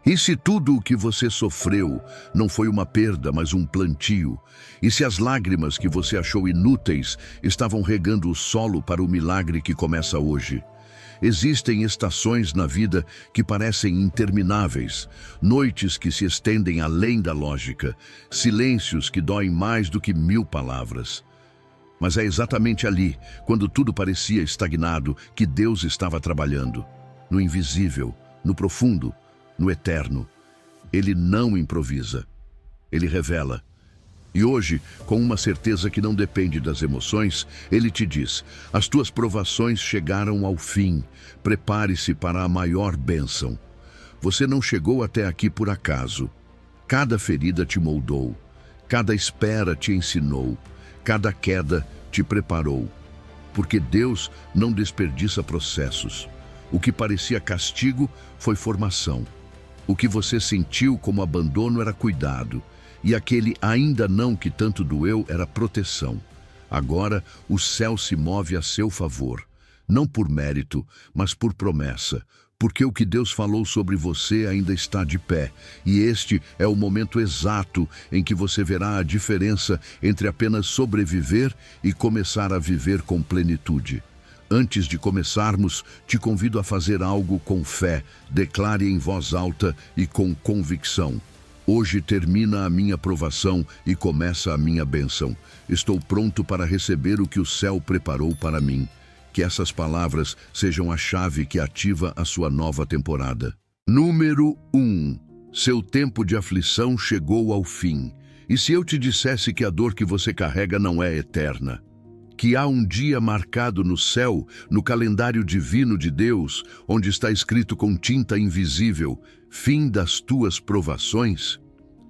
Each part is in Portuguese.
E se tudo o que você sofreu não foi uma perda, mas um plantio? E se as lágrimas que você achou inúteis estavam regando o solo para o milagre que começa hoje? Existem estações na vida que parecem intermináveis, noites que se estendem além da lógica, silêncios que doem mais do que 1000 palavras. Mas é exatamente ali, quando tudo parecia estagnado, que Deus estava trabalhando. No invisível, no profundo, no eterno. Ele não improvisa, ele revela. E hoje, com uma certeza que não depende das emoções, ele te diz: as tuas provações chegaram ao fim, prepare-se para a maior bênção. Você não chegou até aqui por acaso. Cada ferida te moldou, cada espera te ensinou, cada queda te preparou. Porque Deus não desperdiça processos. O que parecia castigo foi formação. O que você sentiu como abandono era cuidado, e aquele ainda não que tanto doeu era proteção. Agora o céu se move a seu favor, não por mérito, mas por promessa, porque o que Deus falou sobre você ainda está de pé, e este é o momento exato em que você verá a diferença entre apenas sobreviver e começar a viver com plenitude. Antes de começarmos, te convido a fazer algo com fé, declare em voz alta e com convicção. Hoje termina a minha provação e começa a minha bênção. Estou pronto para receber o que o céu preparou para mim. Que essas palavras sejam a chave que ativa a sua nova temporada. Número 1. Seu tempo de aflição chegou ao fim. E se eu te dissesse que a dor que você carrega não é eterna? Que há um dia marcado no céu, no calendário divino de Deus, onde está escrito com tinta invisível: fim das tuas provações?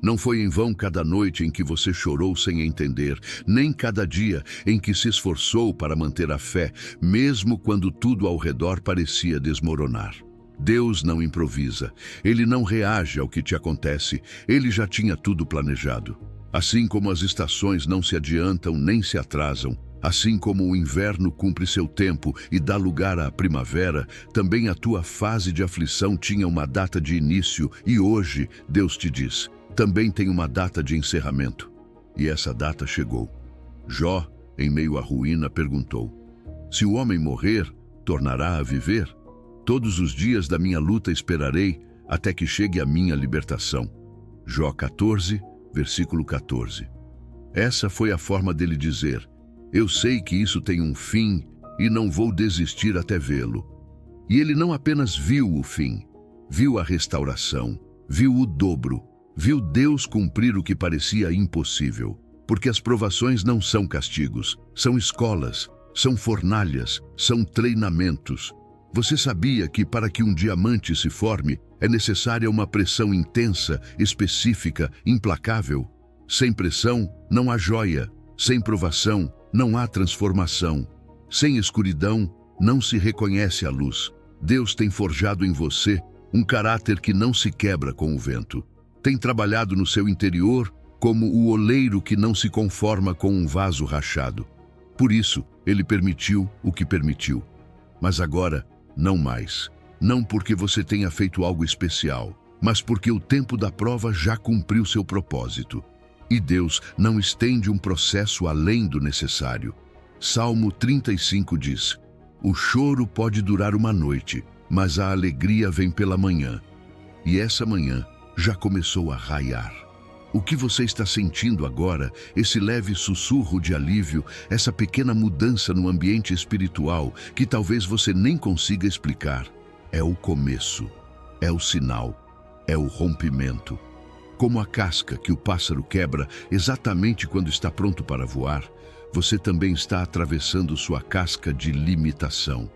Não foi em vão cada noite em que você chorou sem entender, nem cada dia em que se esforçou para manter a fé, mesmo quando tudo ao redor parecia desmoronar. Deus não improvisa, Ele não reage ao que te acontece, Ele já tinha tudo planejado. Assim como as estações não se adiantam nem se atrasam, assim como o inverno cumpre seu tempo e dá lugar à primavera, também a tua fase de aflição tinha uma data de início e hoje, Deus te diz, também tem uma data de encerramento. E essa data chegou. Jó, em meio à ruína, perguntou: se o homem morrer, tornará a viver? Todos os dias da minha luta esperarei até que chegue a minha libertação. Jó 14, versículo 14. Essa foi a forma dele dizer: eu sei que isso tem um fim e não vou desistir até vê-lo. E ele não apenas viu o fim, viu a restauração, viu o dobro, viu Deus cumprir o que parecia impossível. Porque as provações não são castigos, são escolas, são fornalhas, são treinamentos. Você sabia que para que um diamante se forme, é necessária uma pressão intensa, específica, implacável? Sem pressão, não há joia. Sem provação, não há transformação. Sem escuridão, não se reconhece a luz. Deus tem forjado em você um caráter que não se quebra com o vento. Tem trabalhado no seu interior como o oleiro que não se conforma com um vaso rachado. Por isso, ele permitiu o que permitiu. Mas agora, não mais. Não porque você tenha feito algo especial, mas porque o tempo da prova já cumpriu seu propósito. E Deus não estende um processo além do necessário. Salmo 35 diz: o choro pode durar uma noite, mas a alegria vem pela manhã. E essa manhã já começou a raiar. O que você está sentindo agora, esse leve sussurro de alívio, essa pequena mudança no ambiente espiritual que talvez você nem consiga explicar, é o começo, é o sinal, é o rompimento. Como a casca que o pássaro quebra exatamente quando está pronto para voar, você também está atravessando sua casca de limitação.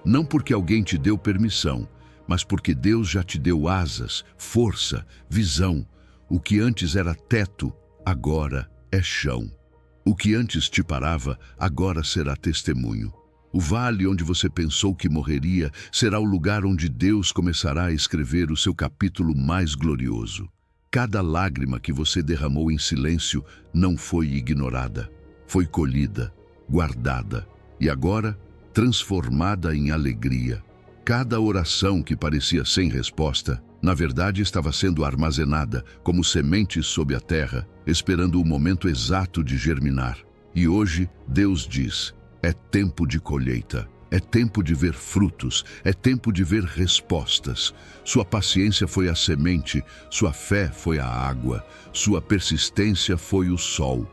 Não porque alguém te deu permissão, mas porque Deus já te deu asas, força, visão. O que antes era teto, agora é chão. O que antes te parava, agora será testemunho. O vale onde você pensou que morreria será o lugar onde Deus começará a escrever o seu capítulo mais glorioso. Cada lágrima que você derramou em silêncio não foi ignorada, foi colhida, guardada e agora transformada em alegria. Cada oração que parecia sem resposta Na verdade, estava sendo armazenada como sementes sob a terra, esperando o momento exato de germinar. E hoje, Deus diz: é tempo de colheita. É tempo de ver frutos, é tempo de ver respostas. Sua paciência foi a semente, sua fé foi a água, sua persistência foi o sol.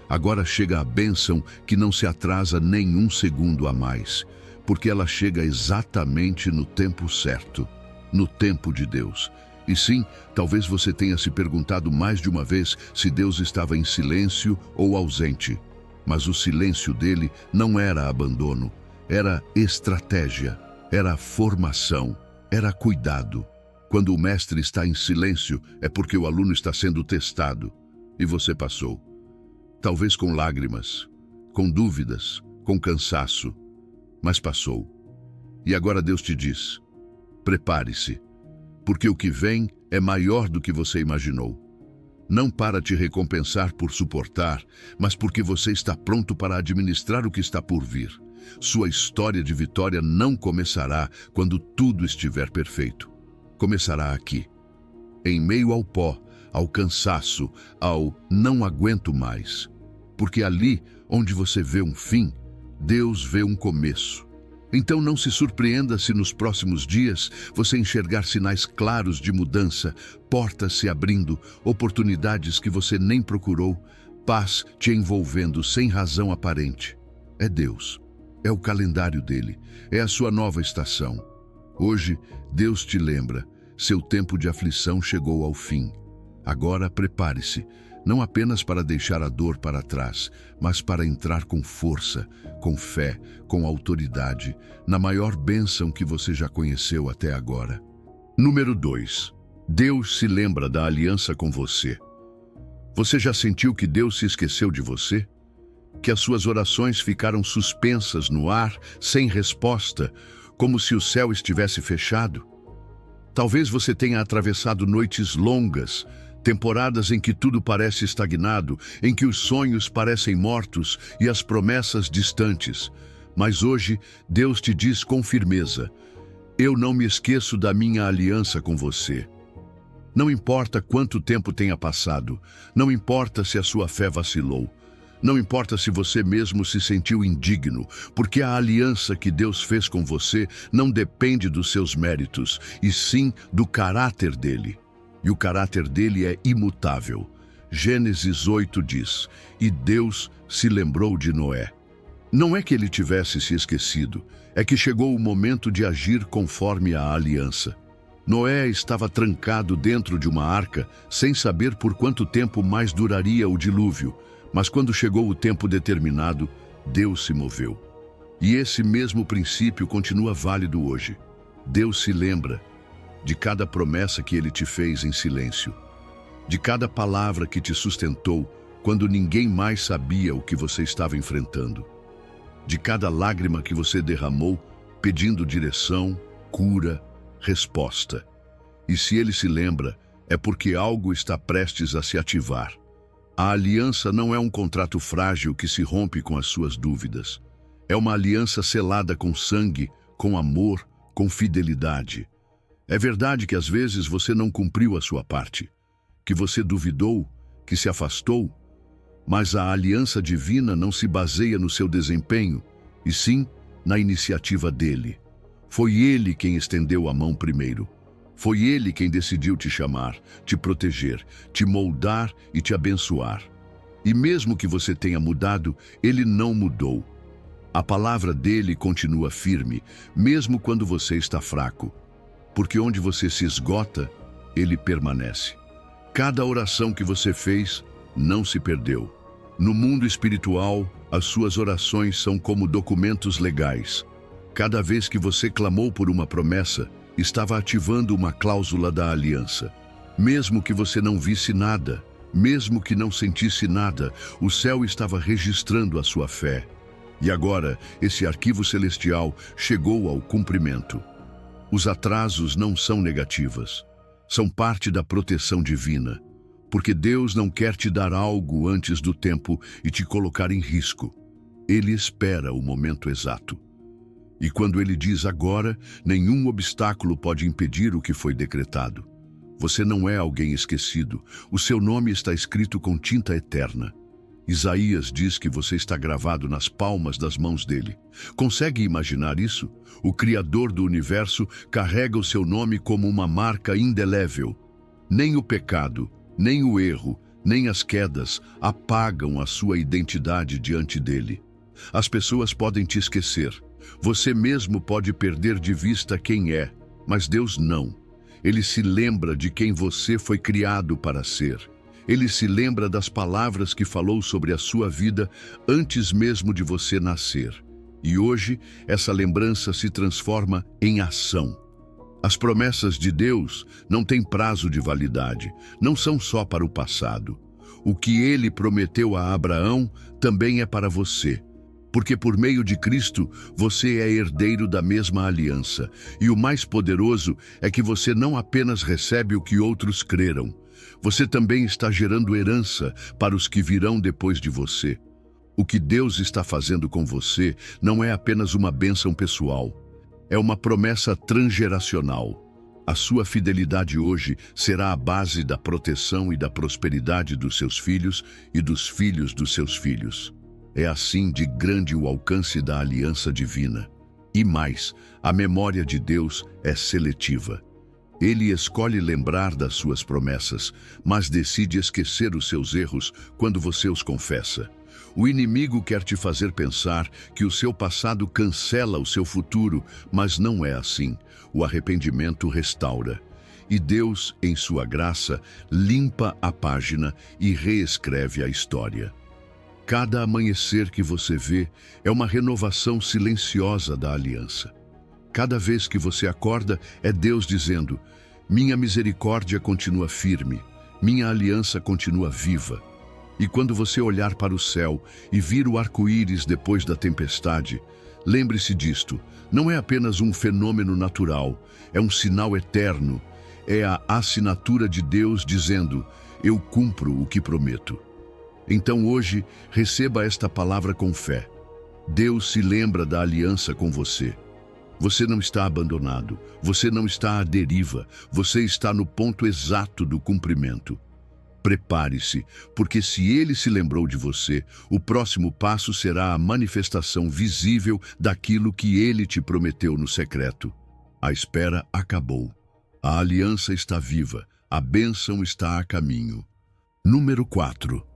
Agora chega a bênção que não se atrasa nem um segundo a mais, porque ela chega exatamente no tempo certo, no tempo de Deus. E sim, talvez você tenha se perguntado mais de uma vez se Deus estava em silêncio ou ausente. Mas o silêncio dele não era abandono. Era estratégia, era formação, era cuidado. Quando o mestre está em silêncio, é porque o aluno está sendo testado. E você passou. Talvez com lágrimas, com dúvidas, com cansaço, mas passou. E agora Deus te diz: prepare-se, porque o que vem é maior do que você imaginou. Não para te recompensar por suportar, mas porque você está pronto para administrar o que está por vir. Sua história de vitória não começará quando tudo estiver perfeito. Começará aqui, em meio ao pó, ao cansaço, ao não aguento mais. Porque ali, onde você vê um fim, Deus vê um começo. Então não se surpreenda se nos próximos dias você enxergar sinais claros de mudança, portas se abrindo, oportunidades que você nem procurou, paz te envolvendo sem razão aparente. É Deus. É o calendário dele, é a sua nova estação. Hoje, Deus te lembra, seu tempo de aflição chegou ao fim. Agora prepare-se, não apenas para deixar a dor para trás, mas para entrar com força, com fé, com autoridade, na maior bênção que você já conheceu até agora. Número 2. Deus se lembra da aliança com você. Você já sentiu que Deus se esqueceu de você? Que as suas orações ficaram suspensas no ar, sem resposta, como se o céu estivesse fechado? Talvez você tenha atravessado noites longas, temporadas em que tudo parece estagnado, em que os sonhos parecem mortos e as promessas distantes. Mas hoje, Deus te diz com firmeza: eu não me esqueço da minha aliança com você. Não importa quanto tempo tenha passado, não importa se a sua fé vacilou, não importa se você mesmo se sentiu indigno, porque a aliança que Deus fez com você não depende dos seus méritos, e sim do caráter dele. E o caráter dele é imutável. Gênesis 8 diz: e Deus se lembrou de Noé. Não é que ele tivesse se esquecido, é que chegou o momento de agir conforme a aliança. Noé estava trancado dentro de uma arca, sem saber por quanto tempo mais duraria o dilúvio. Mas quando chegou o tempo determinado, Deus se moveu. E esse mesmo princípio continua válido hoje. Deus se lembra de cada promessa que Ele te fez em silêncio, de cada palavra que te sustentou quando ninguém mais sabia o que você estava enfrentando, de cada lágrima que você derramou pedindo direção, cura, resposta. E se Ele se lembra, é porque algo está prestes a se ativar. A aliança não é um contrato frágil que se rompe com as suas dúvidas. É uma aliança selada com sangue, com amor, com fidelidade. É verdade que às vezes você não cumpriu a sua parte, que você duvidou, que se afastou, mas a aliança divina não se baseia no seu desempenho, e sim na iniciativa dele. Foi ele quem estendeu a mão primeiro. Foi ele quem decidiu te chamar, te proteger, te moldar e te abençoar. E mesmo que você tenha mudado, ele não mudou. A palavra dele continua firme, mesmo quando você está fraco. Porque onde você se esgota, ele permanece. Cada oração que você fez não se perdeu. No mundo espiritual, as suas orações são como documentos legais. Cada vez que você clamou por uma promessa, estava ativando uma cláusula da aliança. Mesmo que você não visse nada, mesmo que não sentisse nada, o céu estava registrando a sua fé. E agora, esse arquivo celestial chegou ao cumprimento. Os atrasos não são negativas, são parte da proteção divina, porque Deus não quer te dar algo antes do tempo e te colocar em risco. Ele espera o momento exato. E quando ele diz agora, nenhum obstáculo pode impedir o que foi decretado. Você não é alguém esquecido. O seu nome está escrito com tinta eterna. Isaías diz que você está gravado nas palmas das mãos dele. Consegue imaginar isso? O Criador do universo carrega o seu nome como uma marca indelével. Nem o pecado, nem o erro, nem as quedas apagam a sua identidade diante dele. As pessoas podem te esquecer. Você mesmo pode perder de vista quem é, mas Deus não. Ele se lembra de quem você foi criado para ser. Ele se lembra das palavras que falou sobre a sua vida antes mesmo de você nascer. E hoje, essa lembrança se transforma em ação. As promessas de Deus não têm prazo de validade, não são só para o passado. O que ele prometeu a Abraão também é para você. Porque por meio de Cristo, você é herdeiro da mesma aliança. E o mais poderoso é que você não apenas recebe o que outros creram, você também está gerando herança para os que virão depois de você. O que Deus está fazendo com você não é apenas uma bênção pessoal, é uma promessa transgeracional. A sua fidelidade hoje será a base da proteção e da prosperidade dos seus filhos e dos filhos dos seus filhos. É assim de grande o alcance da aliança divina. E mais, a memória de Deus é seletiva. Ele escolhe lembrar das suas promessas, mas decide esquecer os seus erros quando você os confessa. O inimigo quer te fazer pensar que o seu passado cancela o seu futuro, mas não é assim. O arrependimento restaura. E Deus, em sua graça, limpa a página e reescreve a história. Cada amanhecer que você vê é uma renovação silenciosa da aliança. Cada vez que você acorda, é Deus dizendo: minha misericórdia continua firme, minha aliança continua viva. E quando você olhar para o céu e vir o arco-íris depois da tempestade, lembre-se disto, não é apenas um fenômeno natural, é um sinal eterno, é a assinatura de Deus dizendo: eu cumpro o que prometo. Então hoje, receba esta palavra com fé. Deus se lembra da aliança com você. Você não está abandonado, você não está à deriva, você está no ponto exato do cumprimento. Prepare-se, porque se ele se lembrou de você, o próximo passo será a manifestação visível daquilo que ele te prometeu no secreto. A espera acabou. A aliança está viva, a bênção está a caminho. Número 4.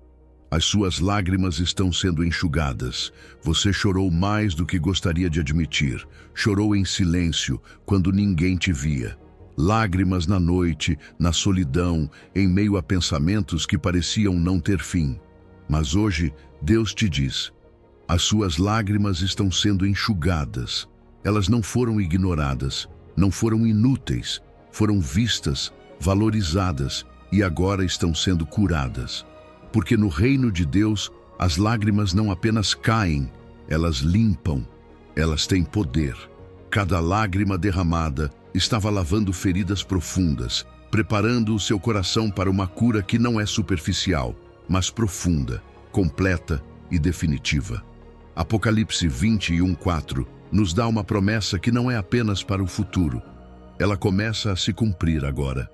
As suas lágrimas estão sendo enxugadas. Você chorou mais do que gostaria de admitir. Chorou em silêncio, quando ninguém te via. Lágrimas na noite, na solidão, em meio a pensamentos que pareciam não ter fim. Mas hoje, Deus te diz: as suas lágrimas estão sendo enxugadas. Elas não foram ignoradas, não foram inúteis, foram vistas, valorizadas e agora estão sendo curadas. Porque no reino de Deus, as lágrimas não apenas caem, elas limpam, elas têm poder. Cada lágrima derramada estava lavando feridas profundas, preparando o seu coração para uma cura que não é superficial, mas profunda, completa e definitiva. Apocalipse 21:4 nos dá uma promessa que não é apenas para o futuro. Ela começa a se cumprir agora.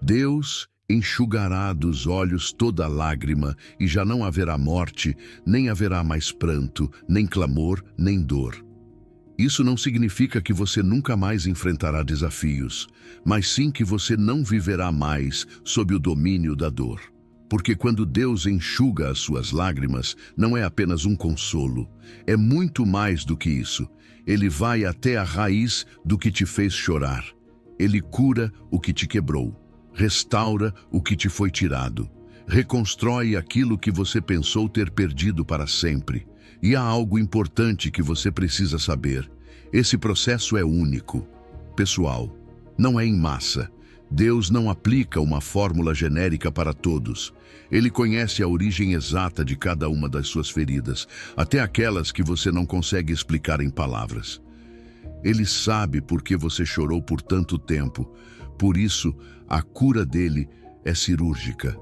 Deus enxugará dos olhos toda lágrima e já não haverá morte, nem haverá mais pranto, nem clamor, nem dor. Isso não significa que você nunca mais enfrentará desafios, mas sim que você não viverá mais sob o domínio da dor. Porque quando Deus enxuga as suas lágrimas, não é apenas um consolo, é muito mais do que isso. Ele vai até a raiz do que te fez chorar. Ele cura o que te quebrou. Restaura o que te foi tirado. Reconstrói aquilo que você pensou ter perdido para sempre. E há algo importante que você precisa saber. Esse processo é único, pessoal, não é em massa. Deus não aplica uma fórmula genérica para todos. Ele conhece a origem exata de cada uma das suas feridas, até aquelas que você não consegue explicar em palavras. Ele sabe por que você chorou por tanto tempo. Por isso, a cura dele é cirúrgica.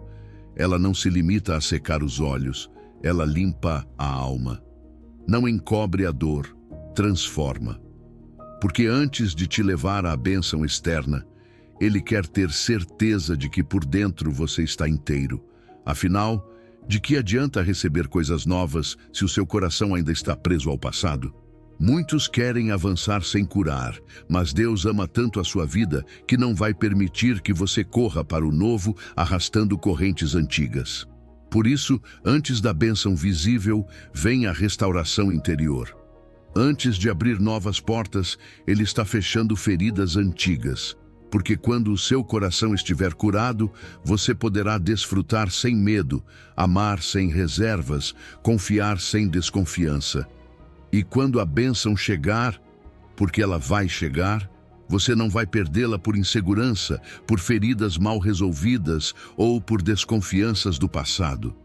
Ela não se limita a secar os olhos, ela limpa a alma. Não encobre a dor, transforma. Porque antes de te levar à bênção externa, Ele quer ter certeza de que por dentro você está inteiro. Afinal, de que adianta receber coisas novas se o seu coração ainda está preso ao passado? Muitos querem avançar sem curar, mas Deus ama tanto a sua vida que não vai permitir que você corra para o novo arrastando correntes antigas. Por isso, antes da bênção visível, vem a restauração interior. Antes de abrir novas portas, Ele está fechando feridas antigas. Porque quando o seu coração estiver curado, você poderá desfrutar sem medo, amar sem reservas, confiar sem desconfiança. E quando a bênção chegar, porque ela vai chegar, você não vai perdê-la por insegurança, por feridas mal resolvidas ou por desconfianças do passado.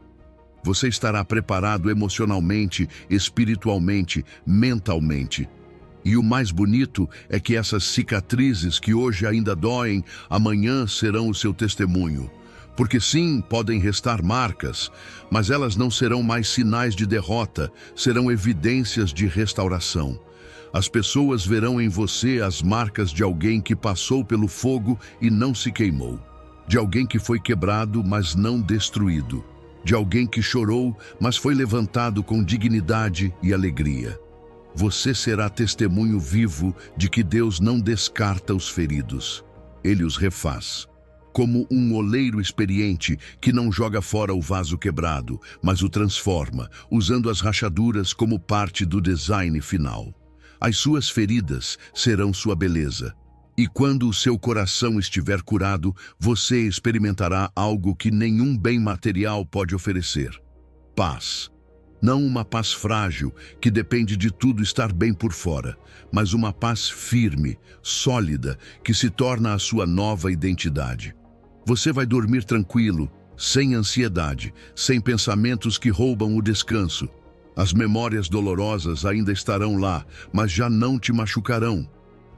Você estará preparado emocionalmente, espiritualmente, mentalmente. E o mais bonito é que essas cicatrizes que hoje ainda doem, amanhã serão o seu testemunho. Porque sim, podem restar marcas, mas elas não serão mais sinais de derrota, serão evidências de restauração. As pessoas verão em você as marcas de alguém que passou pelo fogo e não se queimou. De alguém que foi quebrado, mas não destruído. De alguém que chorou, mas foi levantado com dignidade e alegria. Você será testemunho vivo de que Deus não descarta os feridos. Ele os refaz. Como um oleiro experiente que não joga fora o vaso quebrado, mas o transforma, usando as rachaduras como parte do design final. As suas feridas serão sua beleza. E quando o seu coração estiver curado, você experimentará algo que nenhum bem material pode oferecer: paz. Não uma paz frágil, que depende de tudo estar bem por fora, mas uma paz firme, sólida, que se torna a sua nova identidade. Você vai dormir tranquilo, sem ansiedade, sem pensamentos que roubam o descanso. As memórias dolorosas ainda estarão lá, mas já não te machucarão,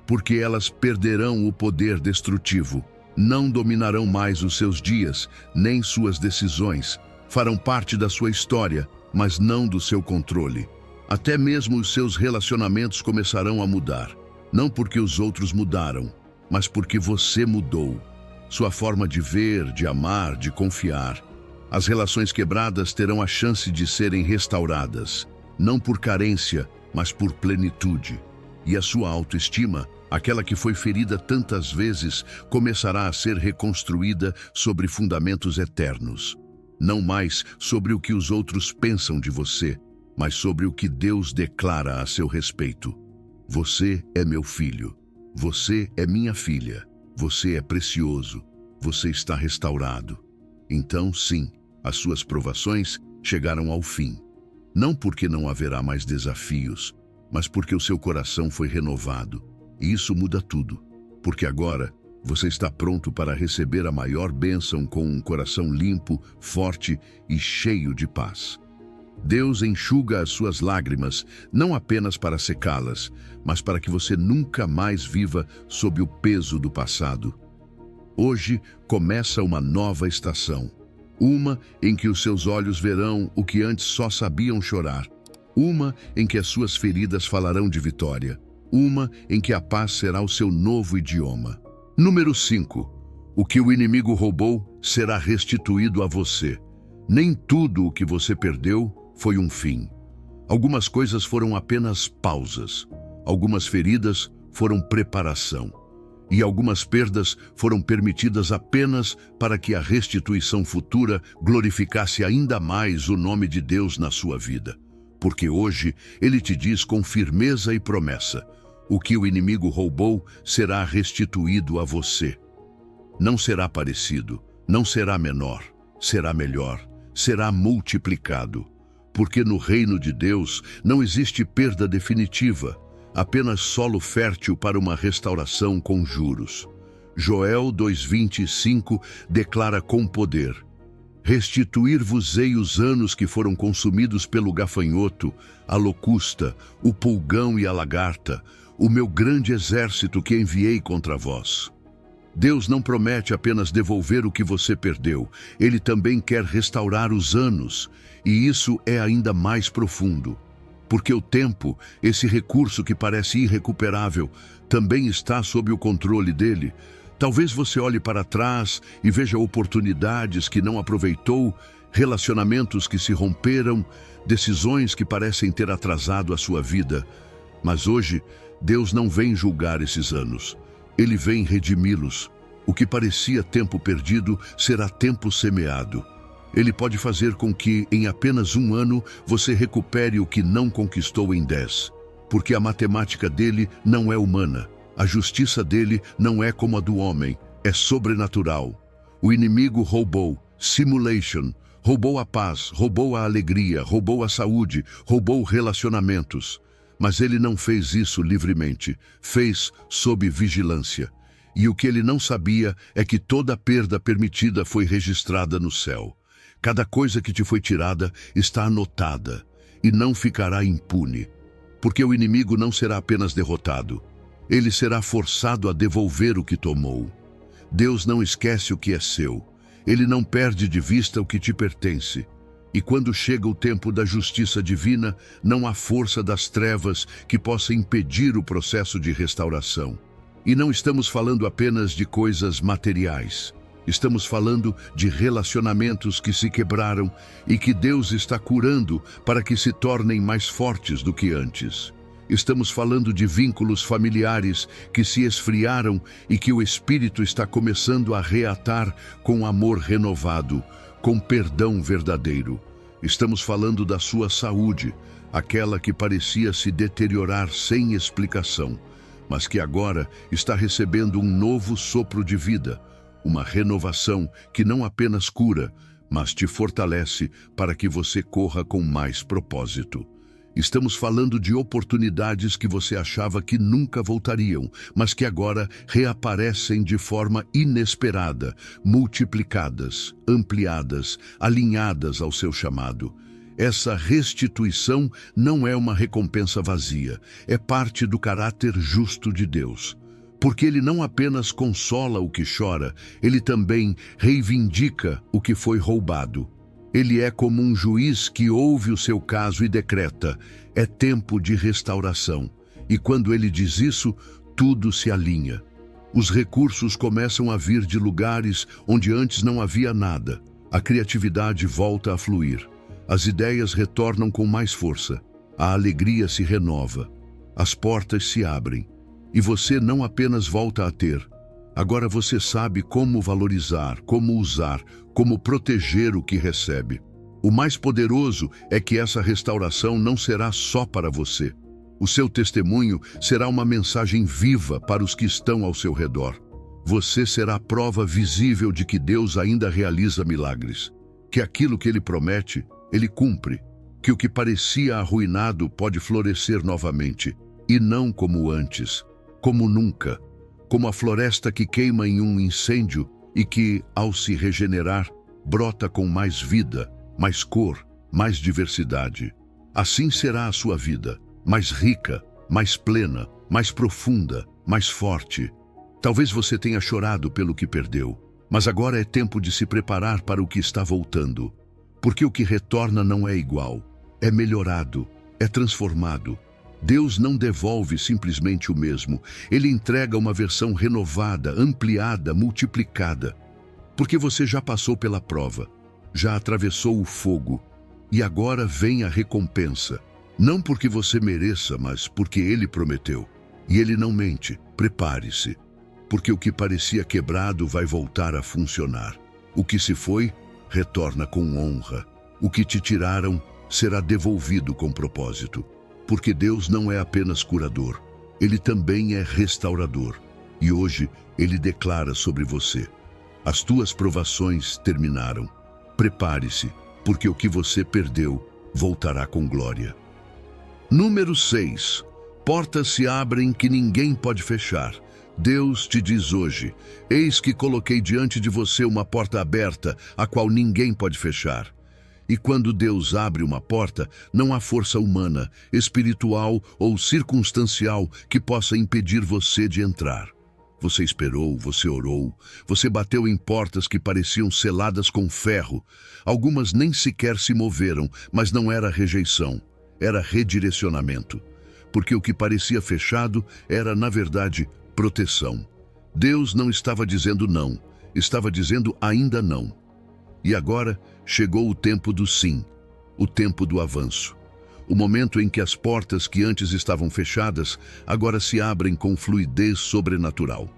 porque elas perderão o poder destrutivo. Não dominarão mais os seus dias, nem suas decisões. Farão parte da sua história, mas não do seu controle. Até mesmo os seus relacionamentos começarão a mudar. Não porque os outros mudaram, mas porque você mudou. Sua forma de ver, de amar, de confiar. As relações quebradas terão a chance de serem restauradas, não por carência, mas por plenitude. E a sua autoestima, aquela que foi ferida tantas vezes, começará a ser reconstruída sobre fundamentos eternos. Não mais sobre o que os outros pensam de você, mas sobre o que Deus declara a seu respeito. Você é meu filho. Você é minha filha. Você é precioso. Você está restaurado. Então, sim, as suas provações chegaram ao fim. Não porque não haverá mais desafios, mas porque o seu coração foi renovado. E isso muda tudo. Porque agora você está pronto para receber a maior bênção com um coração limpo, forte e cheio de paz. Deus enxuga as suas lágrimas, não apenas para secá-las, mas para que você nunca mais viva sob o peso do passado. Hoje começa uma nova estação. Uma em que os seus olhos verão o que antes só sabiam chorar. Uma em que as suas feridas falarão de vitória. Uma em que a paz será o seu novo idioma. Número 5. O que o inimigo roubou será restituído a você. Nem tudo o que você perdeu foi um fim. Algumas coisas foram apenas pausas. Algumas feridas foram preparação. E algumas perdas foram permitidas apenas para que a restituição futura glorificasse ainda mais o nome de Deus na sua vida. Porque hoje Ele te diz com firmeza e promessa: o que o inimigo roubou será restituído a você. Não será parecido, não será menor, será melhor, será multiplicado. Porque no reino de Deus não existe perda definitiva, apenas solo fértil para uma restauração com juros. Joel 2:25 declara com poder: restituir-vos-ei os anos que foram consumidos pelo gafanhoto, a locusta, o pulgão e a lagarta, o meu grande exército que enviei contra vós. Deus não promete apenas devolver o que você perdeu, Ele também quer restaurar os anos, e isso é ainda mais profundo. Porque o tempo, esse recurso que parece irrecuperável, também está sob o controle dele. Talvez você olhe para trás e veja oportunidades que não aproveitou, relacionamentos que se romperam, decisões que parecem ter atrasado a sua vida. Mas hoje, Deus não vem julgar esses anos. Ele vem redimi-los. O que parecia tempo perdido será tempo semeado. Ele pode fazer com que, em apenas um ano, você recupere o que não conquistou em 10. Porque a matemática dele não é humana. A justiça dele não é como a do homem, é sobrenatural. O inimigo roubou, simulation, roubou a paz, roubou a alegria, roubou a saúde, roubou relacionamentos. Mas ele não fez isso livremente, fez sob vigilância. E o que ele não sabia é que toda perda permitida foi registrada no céu. Cada coisa que te foi tirada está anotada e não ficará impune. Porque o inimigo não será apenas derrotado. Ele será forçado a devolver o que tomou. Deus não esquece o que é seu. Ele não perde de vista o que te pertence. E quando chega o tempo da justiça divina, não há força das trevas que possa impedir o processo de restauração. E não estamos falando apenas de coisas materiais. Estamos falando de relacionamentos que se quebraram e que Deus está curando para que se tornem mais fortes do que antes. Estamos falando de vínculos familiares que se esfriaram e que o Espírito está começando a reatar com amor renovado, com perdão verdadeiro. Estamos falando da sua saúde, aquela que parecia se deteriorar sem explicação, mas que agora está recebendo um novo sopro de vida, uma renovação que não apenas cura, mas te fortalece para que você corra com mais propósito. Estamos falando de oportunidades que você achava que nunca voltariam, mas que agora reaparecem de forma inesperada, multiplicadas, ampliadas, alinhadas ao seu chamado. Essa restituição não é uma recompensa vazia, é parte do caráter justo de Deus. Porque Ele não apenas consola o que chora, Ele também reivindica o que foi roubado. Ele é como um juiz que ouve o seu caso e decreta: é tempo de restauração. E quando ele diz isso, tudo se alinha. Os recursos começam a vir de lugares onde antes não havia nada. A criatividade volta a fluir. As ideias retornam com mais força. A alegria se renova. As portas se abrem. E você não apenas volta a ter. Agora você sabe como valorizar, como usar, como proteger o que recebe. O mais poderoso é que essa restauração não será só para você. O seu testemunho será uma mensagem viva para os que estão ao seu redor. Você será a prova visível de que Deus ainda realiza milagres. Que aquilo que Ele promete, Ele cumpre. Que o que parecia arruinado pode florescer novamente. E não como antes, como nunca. Como a floresta que queima em um incêndio e que, ao se regenerar, brota com mais vida, mais cor, mais diversidade. Assim será a sua vida, mais rica, mais plena, mais profunda, mais forte. Talvez você tenha chorado pelo que perdeu, mas agora é tempo de se preparar para o que está voltando. Porque o que retorna não é igual, é melhorado, é transformado. Deus não devolve simplesmente o mesmo. Ele entrega uma versão renovada, ampliada, multiplicada. Porque você já passou pela prova, já atravessou o fogo, e agora vem a recompensa. Não porque você mereça, mas porque Ele prometeu. E Ele não mente. Prepare-se. Porque o que parecia quebrado vai voltar a funcionar. O que se foi, retorna com honra. O que te tiraram, será devolvido com propósito. Porque Deus não é apenas curador, Ele também é restaurador. E hoje Ele declara sobre você: as tuas provações terminaram. Prepare-se, porque o que você perdeu voltará com glória. Número 6. Portas se abrem que ninguém pode fechar. Deus te diz hoje: eis que coloquei diante de você uma porta aberta, a qual ninguém pode fechar. E quando Deus abre uma porta, não há força humana, espiritual ou circunstancial que possa impedir você de entrar. Você esperou, você orou, você bateu em portas que pareciam seladas com ferro. Algumas nem sequer se moveram, mas não era rejeição, era redirecionamento. Porque o que parecia fechado era, na verdade, proteção. Deus não estava dizendo não, estava dizendo ainda não. E agora chegou o tempo do sim, o tempo do avanço. O momento em que as portas que antes estavam fechadas agora se abrem com fluidez sobrenatural.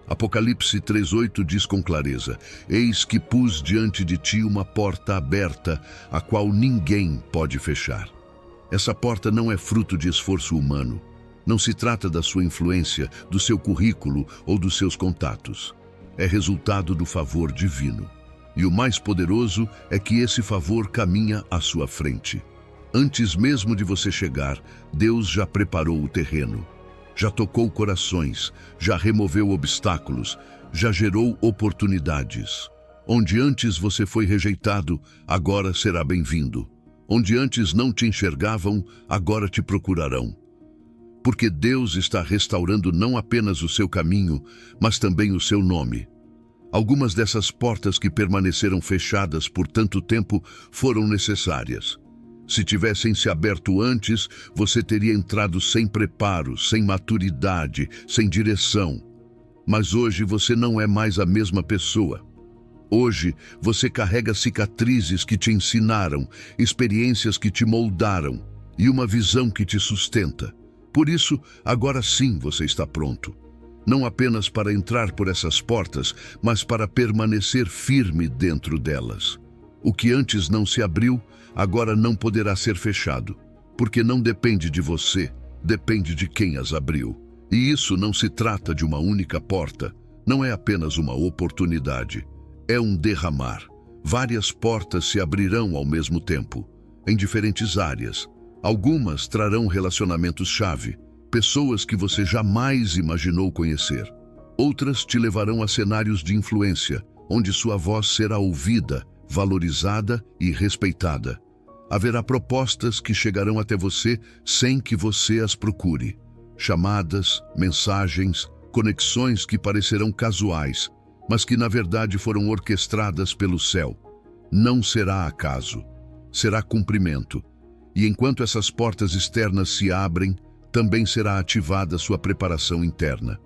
Apocalipse 3:8 diz com clareza: Eis que pus diante de ti uma porta aberta, a qual ninguém pode fechar. Essa porta não é fruto de esforço humano. Não se trata da sua influência, do seu currículo ou dos seus contatos. É resultado do favor divino. E o mais poderoso é que esse favor caminha à sua frente. Antes mesmo de você chegar, Deus já preparou o terreno. Já tocou corações, já removeu obstáculos, já gerou oportunidades. Onde antes você foi rejeitado, agora será bem-vindo. Onde antes não te enxergavam, agora te procurarão. Porque Deus está restaurando não apenas o seu caminho, mas também o seu nome. Algumas dessas portas que permaneceram fechadas por tanto tempo foram necessárias. Se tivessem se aberto antes, você teria entrado sem preparo, sem maturidade, sem direção. Mas hoje você não é mais a mesma pessoa. Hoje você carrega cicatrizes que te ensinaram, experiências que te moldaram e uma visão que te sustenta. Por isso, agora sim você está pronto. Não apenas para entrar por essas portas, mas para permanecer firme dentro delas. O que antes não se abriu, agora não poderá ser fechado, porque não depende de você, depende de quem as abriu. E isso não se trata de uma única porta, não é apenas uma oportunidade, é um derramar. Várias portas se abrirão ao mesmo tempo, em diferentes áreas. Algumas trarão relacionamentos-chave, pessoas que você jamais imaginou conhecer. Outras te levarão a cenários de influência, onde sua voz será ouvida, valorizada e respeitada. Haverá propostas que chegarão até você sem que você as procure. Chamadas, mensagens, conexões que parecerão casuais, mas que na verdade foram orquestradas pelo céu. Não será acaso, será cumprimento. E enquanto essas portas externas se abrem, também será ativada sua preparação interna.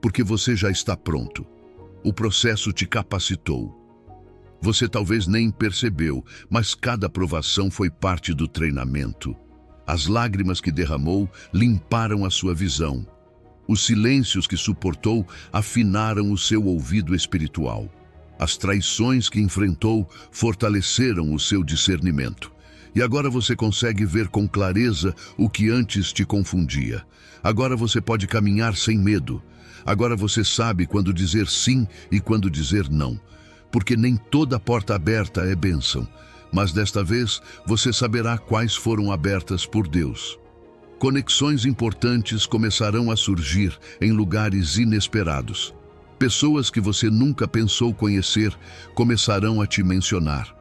Porque você já está pronto. O processo te capacitou. Você talvez nem percebeu, mas cada provação foi parte do treinamento. As lágrimas que derramou limparam a sua visão. Os silêncios que suportou afinaram o seu ouvido espiritual. As traições que enfrentou fortaleceram o seu discernimento. E agora você consegue ver com clareza o que antes te confundia. Agora você pode caminhar sem medo. Agora você sabe quando dizer sim e quando dizer não. Porque nem toda porta aberta é bênção, mas desta vez você saberá quais foram abertas por Deus. Conexões importantes começarão a surgir em lugares inesperados. Pessoas que você nunca pensou conhecer começarão a te mencionar.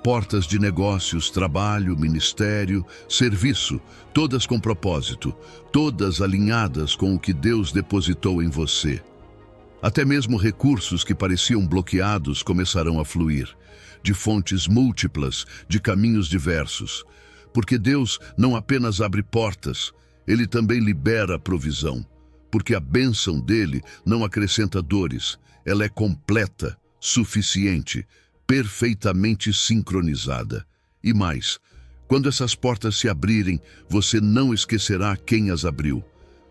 Portas de negócios, trabalho, ministério, serviço, todas com propósito, todas alinhadas com o que Deus depositou em você. Até mesmo recursos que pareciam bloqueados começarão a fluir, de fontes múltiplas, de caminhos diversos. Porque Deus não apenas abre portas, Ele também libera provisão. Porque a bênção dele não acrescenta dores, ela é completa, suficiente, perfeitamente sincronizada. E mais, quando essas portas se abrirem, você não esquecerá quem as abriu.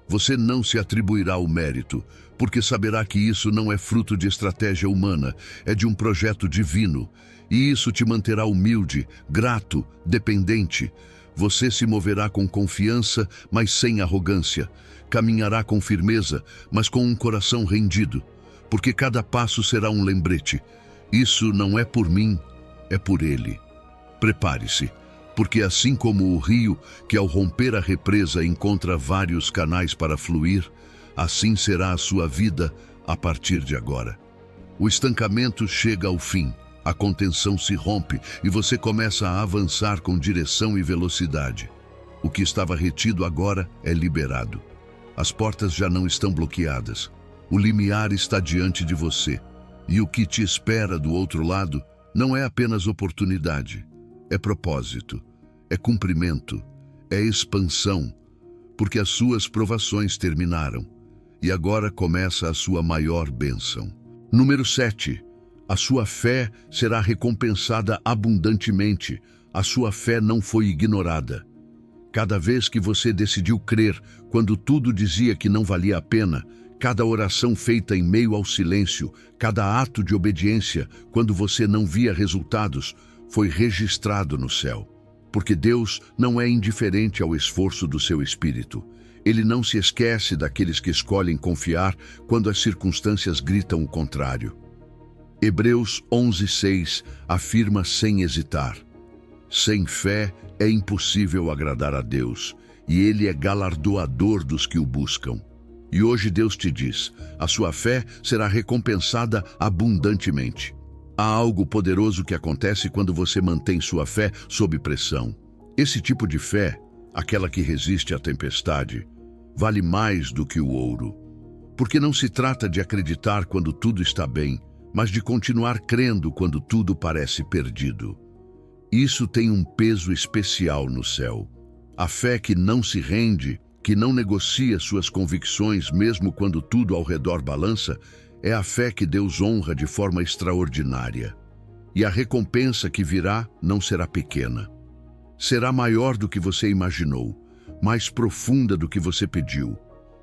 Você não se atribuirá o mérito, porque saberá que isso não é fruto de estratégia humana, é de um projeto divino. E isso te manterá humilde, grato, dependente. Você se moverá com confiança, mas sem arrogância. Caminhará com firmeza, mas com um coração rendido. Porque cada passo será um lembrete. Isso não é por mim, é por Ele. Prepare-se, porque assim como o rio, que ao romper a represa encontra vários canais para fluir, assim será a sua vida a partir de agora. O estancamento chega ao fim, a contenção se rompe e você começa a avançar com direção e velocidade. O que estava retido agora é liberado. As portas já não estão bloqueadas. O limiar está diante de você. E o que te espera do outro lado não é apenas oportunidade, é propósito, é cumprimento, é expansão, porque as suas provações terminaram. E agora começa a sua maior bênção. Número 7. A sua fé será recompensada abundantemente. A sua fé não foi ignorada. Cada vez que você decidiu crer, quando tudo dizia que não valia a pena, cada oração feita em meio ao silêncio, cada ato de obediência, quando você não via resultados, foi registrado no céu. Porque Deus não é indiferente ao esforço do seu espírito. Ele não se esquece daqueles que escolhem confiar quando as circunstâncias gritam o contrário. Hebreus 11:6 afirma sem hesitar: sem fé é impossível agradar a Deus, e Ele é galardoador dos que o buscam. E hoje Deus te diz: a sua fé será recompensada abundantemente. Há algo poderoso que acontece quando você mantém sua fé sob pressão. Esse tipo de fé, aquela que resiste à tempestade, vale mais do que o ouro. Porque não se trata de acreditar quando tudo está bem, mas de continuar crendo quando tudo parece perdido. Isso tem um peso especial no céu. A fé que não se rende, que não negocia suas convicções mesmo quando tudo ao redor balança, é a fé que Deus honra de forma extraordinária. E a recompensa que virá não será pequena. Será maior do que você imaginou, mais profunda do que você pediu,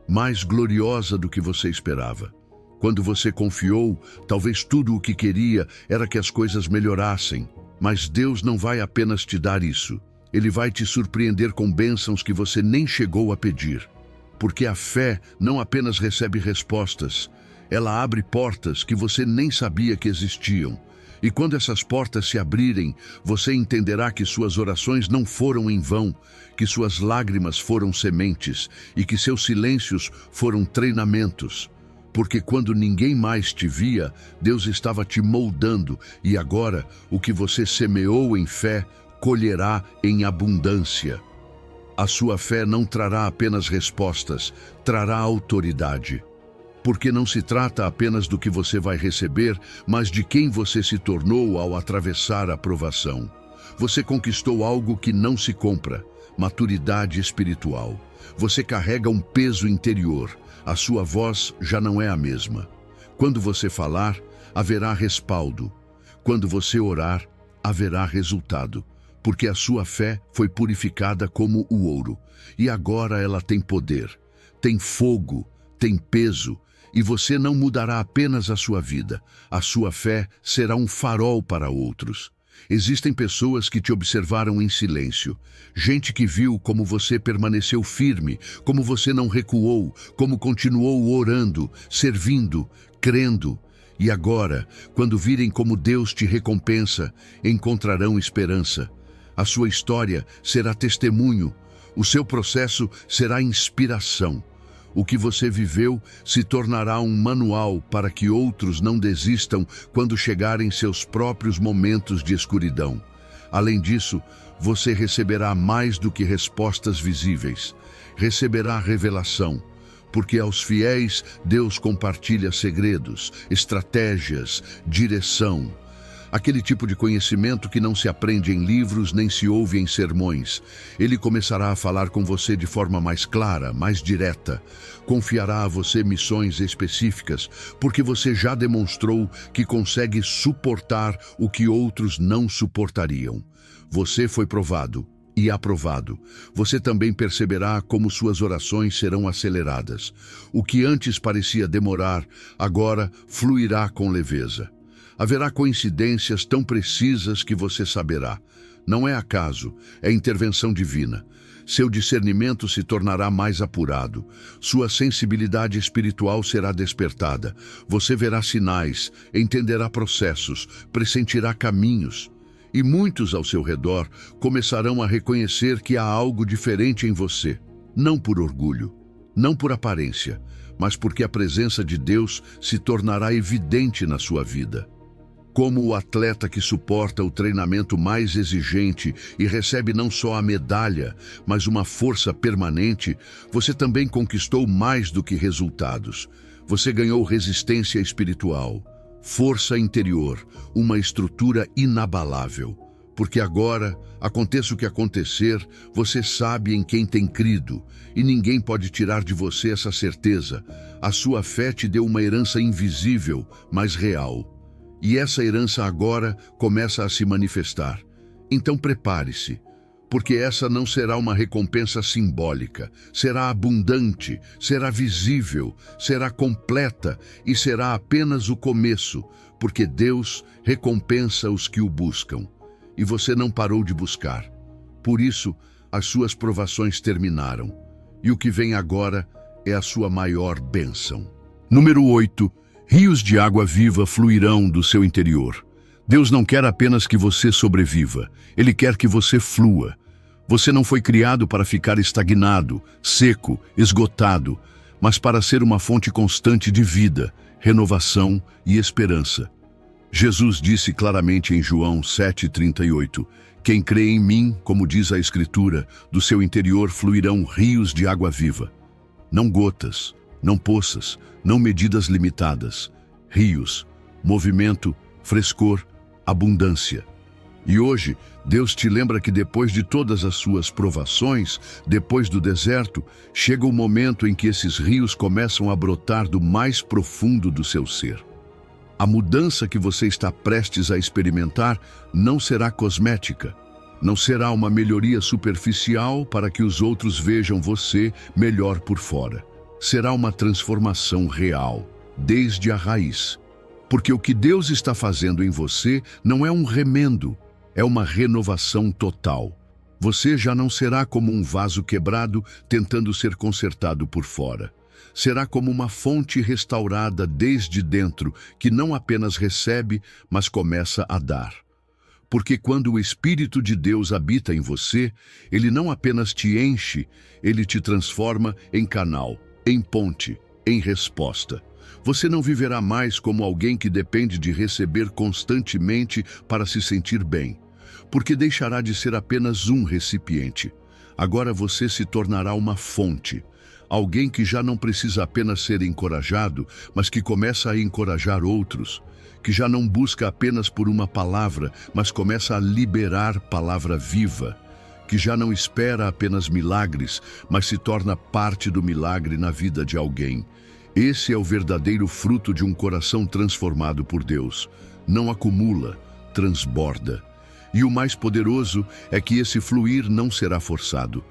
mais gloriosa do que você esperava. Quando você confiou, talvez tudo o que queria era que as coisas melhorassem, mas Deus não vai apenas te dar isso. Ele vai te surpreender com bênçãos que você nem chegou a pedir. Porque a fé não apenas recebe respostas, ela abre portas que você nem sabia que existiam. E quando essas portas se abrirem, você entenderá que suas orações não foram em vão, que suas lágrimas foram sementes e que seus silêncios foram treinamentos. Porque quando ninguém mais te via, Deus estava te moldando, e agora o que você semeou em fé, colherá em abundância. A sua fé não trará apenas respostas, trará autoridade. Porque não se trata apenas do que você vai receber, mas de quem você se tornou ao atravessar a provação. Você conquistou algo que não se compra, maturidade espiritual. Você carrega um peso interior, a sua voz já não é a mesma. Quando você falar, haverá respaldo. Quando você orar, haverá resultado. Porque a sua fé foi purificada como o ouro, e agora ela tem poder, tem fogo, tem peso, e você não mudará apenas a sua vida, a sua fé será um farol para outros. Existem pessoas que te observaram em silêncio, gente que viu como você permaneceu firme, como você não recuou, como continuou orando, servindo, crendo. E agora, quando virem como Deus te recompensa, encontrarão esperança. A sua história será testemunho, o seu processo será inspiração. O que você viveu se tornará um manual para que outros não desistam quando chegarem seus próprios momentos de escuridão. Além disso, você receberá mais do que respostas visíveis. Receberá revelação, porque aos fiéis Deus compartilha segredos, estratégias, direção. Aquele tipo de conhecimento que não se aprende em livros nem se ouve em sermões. Ele começará a falar com você de forma mais clara, mais direta. Confiará a você missões específicas, porque você já demonstrou que consegue suportar o que outros não suportariam. Você foi provado e aprovado. Você também perceberá como suas orações serão aceleradas. O que antes parecia demorar, agora fluirá com leveza. Haverá coincidências tão precisas que você saberá. Não é acaso, é intervenção divina. Seu discernimento se tornará mais apurado. Sua sensibilidade espiritual será despertada. Você verá sinais, entenderá processos, pressentirá caminhos. E muitos ao seu redor começarão a reconhecer que há algo diferente em você. Não por orgulho, não por aparência, mas porque a presença de Deus se tornará evidente na sua vida. Como o atleta que suporta o treinamento mais exigente e recebe não só a medalha, mas uma força permanente, você também conquistou mais do que resultados. Você ganhou resistência espiritual, força interior, uma estrutura inabalável. porque agora, aconteça o que acontecer, você sabe em quem tem crido, e ninguém pode tirar de você essa certeza. A sua fé te deu uma herança invisível, mas real. E essa herança agora começa a se manifestar. Então prepare-se, porque essa não será uma recompensa simbólica, será abundante, será visível, será completa e será apenas o começo, porque Deus recompensa os que o buscam. E você não parou de buscar. Por isso, as suas provações terminaram. E o que vem agora é a sua maior bênção. Número 8. Rios de água viva fluirão do seu interior. Deus não quer apenas que você sobreviva. Ele quer que você flua. Você não foi criado para ficar estagnado, seco, esgotado, mas para ser uma fonte constante de vida, renovação e esperança. Jesus disse claramente em João 7,38, quem crê em mim, como diz a Escritura, do seu interior fluirão rios de água viva. Não gotas, não poças, não medidas limitadas. Rios, movimento, frescor, abundância. E hoje, Deus te lembra que depois de todas as suas provações, depois do deserto, chega o momento em que esses rios começam a brotar do mais profundo do seu ser. A mudança que você está prestes a experimentar não será cosmética, não será uma melhoria superficial para que os outros vejam você melhor por fora. Será uma transformação real, desde a raiz. Porque o que Deus está fazendo em você não é um remendo, é uma renovação total. Você já não será como um vaso quebrado tentando ser consertado por fora. Será como uma fonte restaurada desde dentro, que não apenas recebe, mas começa a dar. Porque quando o Espírito de Deus habita em você, ele não apenas te enche, ele te transforma em canal, em ponte, em resposta. Você não viverá mais como alguém que depende de receber constantemente para se sentir bem, porque deixará de ser apenas um recipiente. Agora você se tornará uma fonte. Alguém que já não precisa apenas ser encorajado, mas que começa a encorajar outros, que já não busca apenas por uma palavra, mas começa a liberar palavra viva, que já não espera apenas milagres, mas se torna parte do milagre na vida de alguém. Esse é o verdadeiro fruto de um coração transformado por Deus. Não acumula, transborda. E o mais poderoso é que esse fluir não será forçado.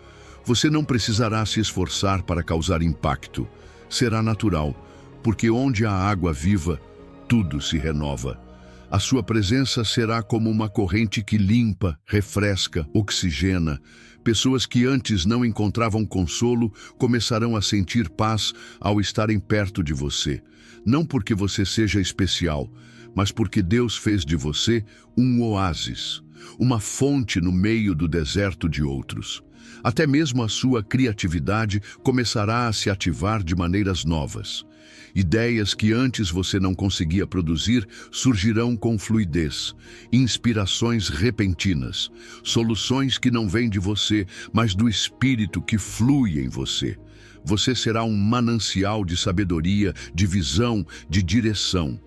Você não precisará se esforçar para causar impacto. Será natural, porque onde há água viva, tudo se renova. A sua presença será como uma corrente que limpa, refresca, oxigena. Pessoas que antes não encontravam consolo começarão a sentir paz ao estarem perto de você. Não porque você seja especial, mas porque Deus fez de você um oásis, uma fonte no meio do deserto de outros. Até mesmo a sua criatividade começará a se ativar de maneiras novas. Ideias que antes você não conseguia produzir surgirão com fluidez, inspirações repentinas, soluções que não vêm de você, mas do Espírito que flui em você. Você será um manancial de sabedoria, de visão, de direção.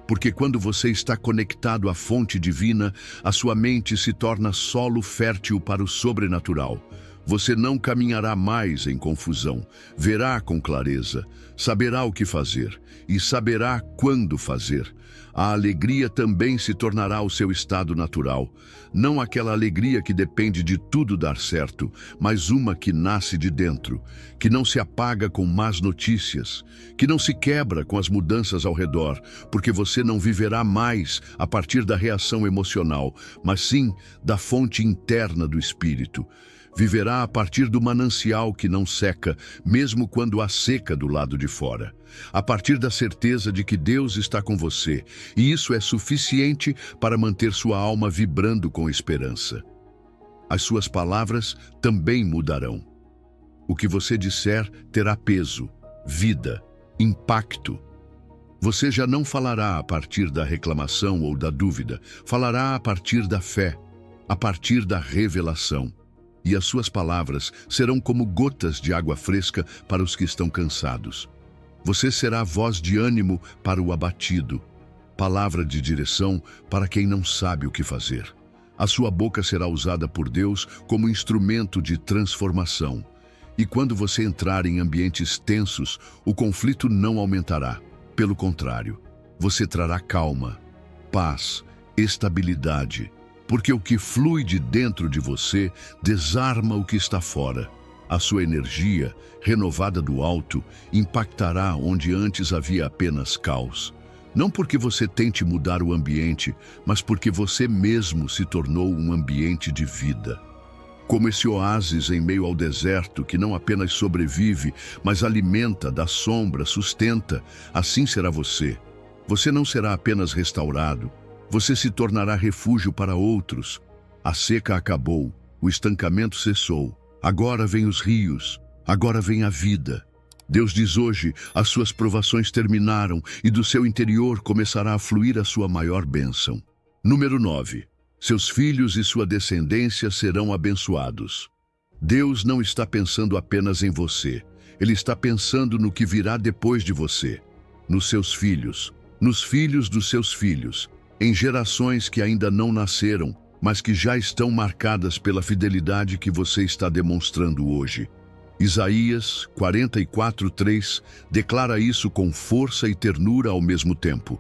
Porque quando você está conectado à fonte divina, a sua mente se torna solo fértil para o sobrenatural. Você não caminhará mais em confusão, verá com clareza, saberá o que fazer e saberá quando fazer. A alegria também se tornará o seu estado natural, não aquela alegria que depende de tudo dar certo, mas uma que nasce de dentro, que não se apaga com más notícias, que não se quebra com as mudanças ao redor, porque você não viverá mais a partir da reação emocional, mas sim da fonte interna do Espírito. Viverá a partir do manancial que não seca, mesmo quando há seca do lado de fora. A partir da certeza de que Deus está com você, e isso é suficiente para manter sua alma vibrando com esperança. As suas palavras também mudarão. O que você disser terá peso, vida, impacto. Você já não falará a partir da reclamação ou da dúvida, falará a partir da fé, a partir da revelação. E as suas palavras serão como gotas de água fresca para os que estão cansados. Você será voz de ânimo para o abatido, palavra de direção para quem não sabe o que fazer. A sua boca será usada por Deus como instrumento de transformação. E quando você entrar em ambientes tensos, o conflito não aumentará. Pelo contrário, você trará calma, paz, estabilidade, porque o que flui de dentro de você desarma o que está fora. A sua energia, renovada do alto, impactará onde antes havia apenas caos. Não porque você tente mudar o ambiente, mas porque você mesmo se tornou um ambiente de vida. Como esse oásis em meio ao deserto que não apenas sobrevive, mas alimenta, dá sombra, sustenta, assim será você. Você não será apenas restaurado, você se tornará refúgio para outros. A seca acabou, o estancamento cessou. Agora vêm os rios, agora vem a vida. Deus diz hoje, as suas provações terminaram e do seu interior começará a fluir a sua maior bênção. Número 9. Seus filhos e sua descendência serão abençoados. Deus não está pensando apenas em você. Ele está pensando no que virá depois de você. Nos seus filhos, nos filhos dos seus filhos, em gerações que ainda não nasceram, mas que já estão marcadas pela fidelidade que você está demonstrando hoje. Isaías 44:3 declara isso com força e ternura ao mesmo tempo.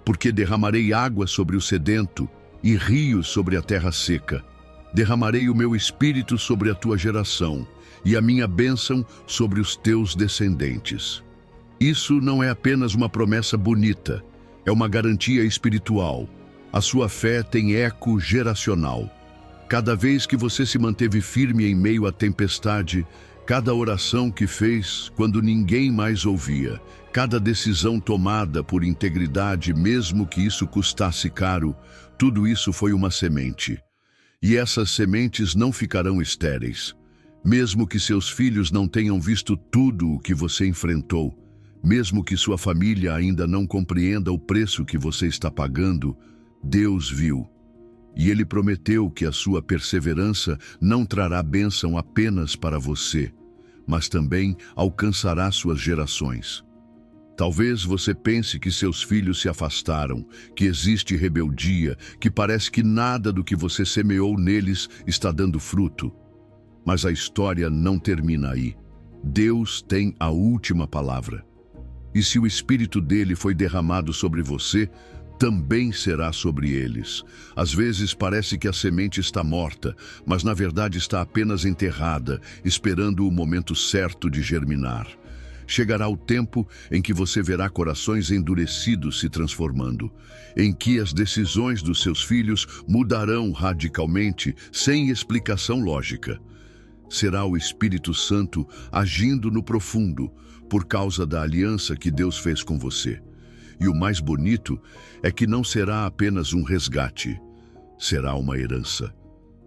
Porque derramarei água sobre o sedento e rios sobre a terra seca. Derramarei o meu espírito sobre a tua geração e a minha bênção sobre os teus descendentes. Isso não é apenas uma promessa bonita, é uma garantia espiritual. A sua fé tem eco geracional. Cada vez que você se manteve firme em meio à tempestade, cada oração que fez quando ninguém mais ouvia, cada decisão tomada por integridade, mesmo que isso custasse caro, tudo isso foi uma semente. E essas sementes não ficarão estéreis. Mesmo que seus filhos não tenham visto tudo o que você enfrentou, mesmo que sua família ainda não compreenda o preço que você está pagando, Deus viu. E Ele prometeu que a sua perseverança não trará bênção apenas para você, mas também alcançará suas gerações. Talvez você pense que seus filhos se afastaram, que existe rebeldia, que parece que nada do que você semeou neles está dando fruto. Mas a história não termina aí. Deus tem a última palavra. E se o Espírito dele foi derramado sobre você, também será sobre eles. Às vezes parece que a semente está morta, mas na verdade está apenas enterrada, esperando o momento certo de germinar. Chegará o tempo em que você verá corações endurecidos se transformando, em que as decisões dos seus filhos mudarão radicalmente, sem explicação lógica. Será o Espírito Santo agindo no profundo, por causa da aliança que Deus fez com você. E o mais bonito é que não será apenas um resgate, será uma herança.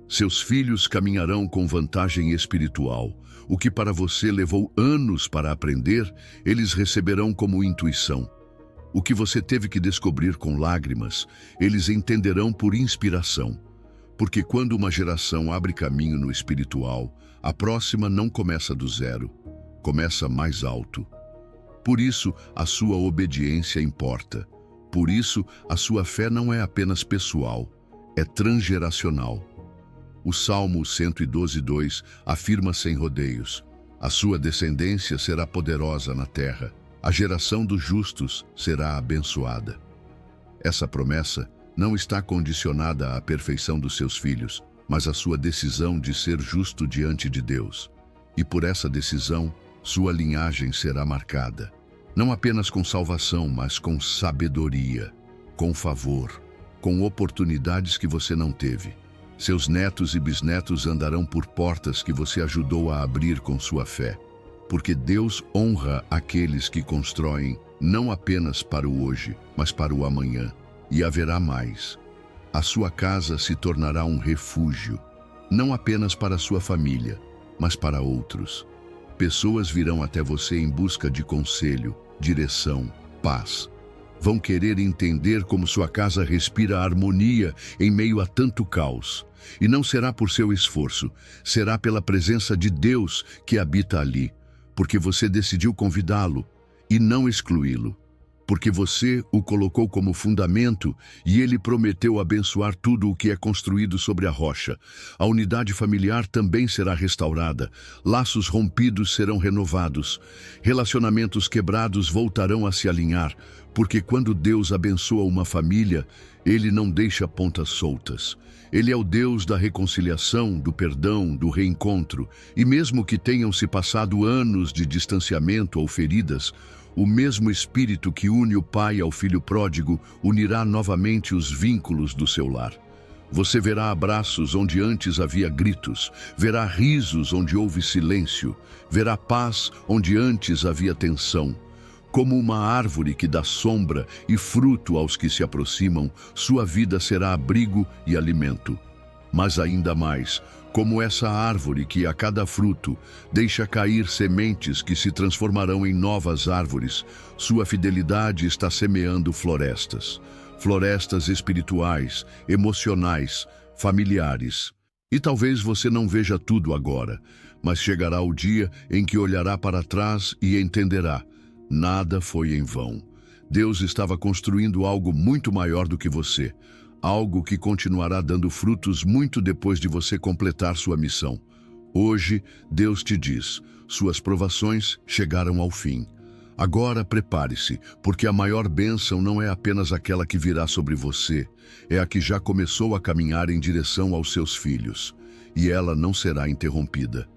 Seus filhos caminharão com vantagem espiritual. O que para você levou anos para aprender, eles receberão como intuição. O que você teve que descobrir com lágrimas, eles entenderão por inspiração. Porque quando uma geração abre caminho no espiritual, a próxima não começa do zero, começa mais alto. Por isso, a sua obediência importa. Por isso, a sua fé não é apenas pessoal, é transgeracional. O Salmo 112:2 afirma sem rodeios: a sua descendência será poderosa na terra, a geração dos justos será abençoada. Essa promessa não está condicionada à perfeição dos seus filhos, mas à sua decisão de ser justo diante de Deus. E por essa decisão, sua linhagem será marcada, não apenas com salvação, mas com sabedoria, com favor, com oportunidades que você não teve. Seus netos e bisnetos andarão por portas que você ajudou a abrir com sua fé, porque Deus honra aqueles que constroem não apenas para o hoje, mas para o amanhã. E haverá mais. A sua casa se tornará um refúgio, não apenas para sua família, mas para outros. Pessoas virão até você em busca de conselho, direção, paz. Vão querer entender como sua casa respira harmonia em meio a tanto caos. E não será por seu esforço, será pela presença de Deus que habita ali, porque você decidiu convidá-lo e não excluí-lo. porque você o colocou como fundamento e ele prometeu abençoar tudo o que é construído sobre a rocha. A unidade familiar também será restaurada, laços rompidos serão renovados, relacionamentos quebrados voltarão a se alinhar, porque quando Deus abençoa uma família, Ele não deixa pontas soltas. Ele é o Deus da reconciliação, do perdão, do reencontro, e mesmo que tenham se passado anos de distanciamento ou feridas, o mesmo Espírito que une o pai ao filho pródigo unirá novamente os vínculos do seu lar. Você verá abraços onde antes havia gritos, verá risos onde houve silêncio, verá paz onde antes havia tensão. Como uma árvore que dá sombra e fruto aos que se aproximam, sua vida será abrigo e alimento. Mas ainda mais, como essa árvore que a cada fruto deixa cair sementes que se transformarão em novas árvores, sua fidelidade está semeando florestas. Florestas espirituais, emocionais, familiares. E talvez você não veja tudo agora, mas chegará o dia em que olhará para trás e entenderá: nada foi em vão. Deus estava construindo algo muito maior do que você. Algo que continuará dando frutos muito depois de você completar sua missão. Hoje, Deus te diz: suas provações chegaram ao fim. Agora prepare-se, porque a maior bênção não é apenas aquela que virá sobre você, é a que já começou a caminhar em direção aos seus filhos. E ela não será interrompida.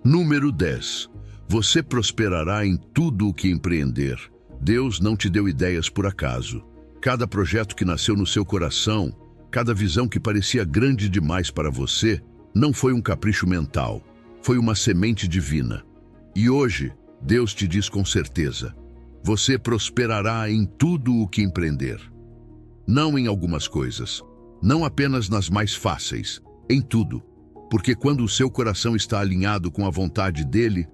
Número 10. Você prosperará em tudo o que empreender. Deus não te deu ideias por acaso. Cada projeto que nasceu no seu coração, cada visão que parecia grande demais para você, não foi um capricho mental, foi uma semente divina. E hoje, Deus te diz com certeza: você prosperará em tudo o que empreender. Não em algumas coisas, não apenas nas mais fáceis, em tudo. Porque quando o seu coração está alinhado com a vontade dele,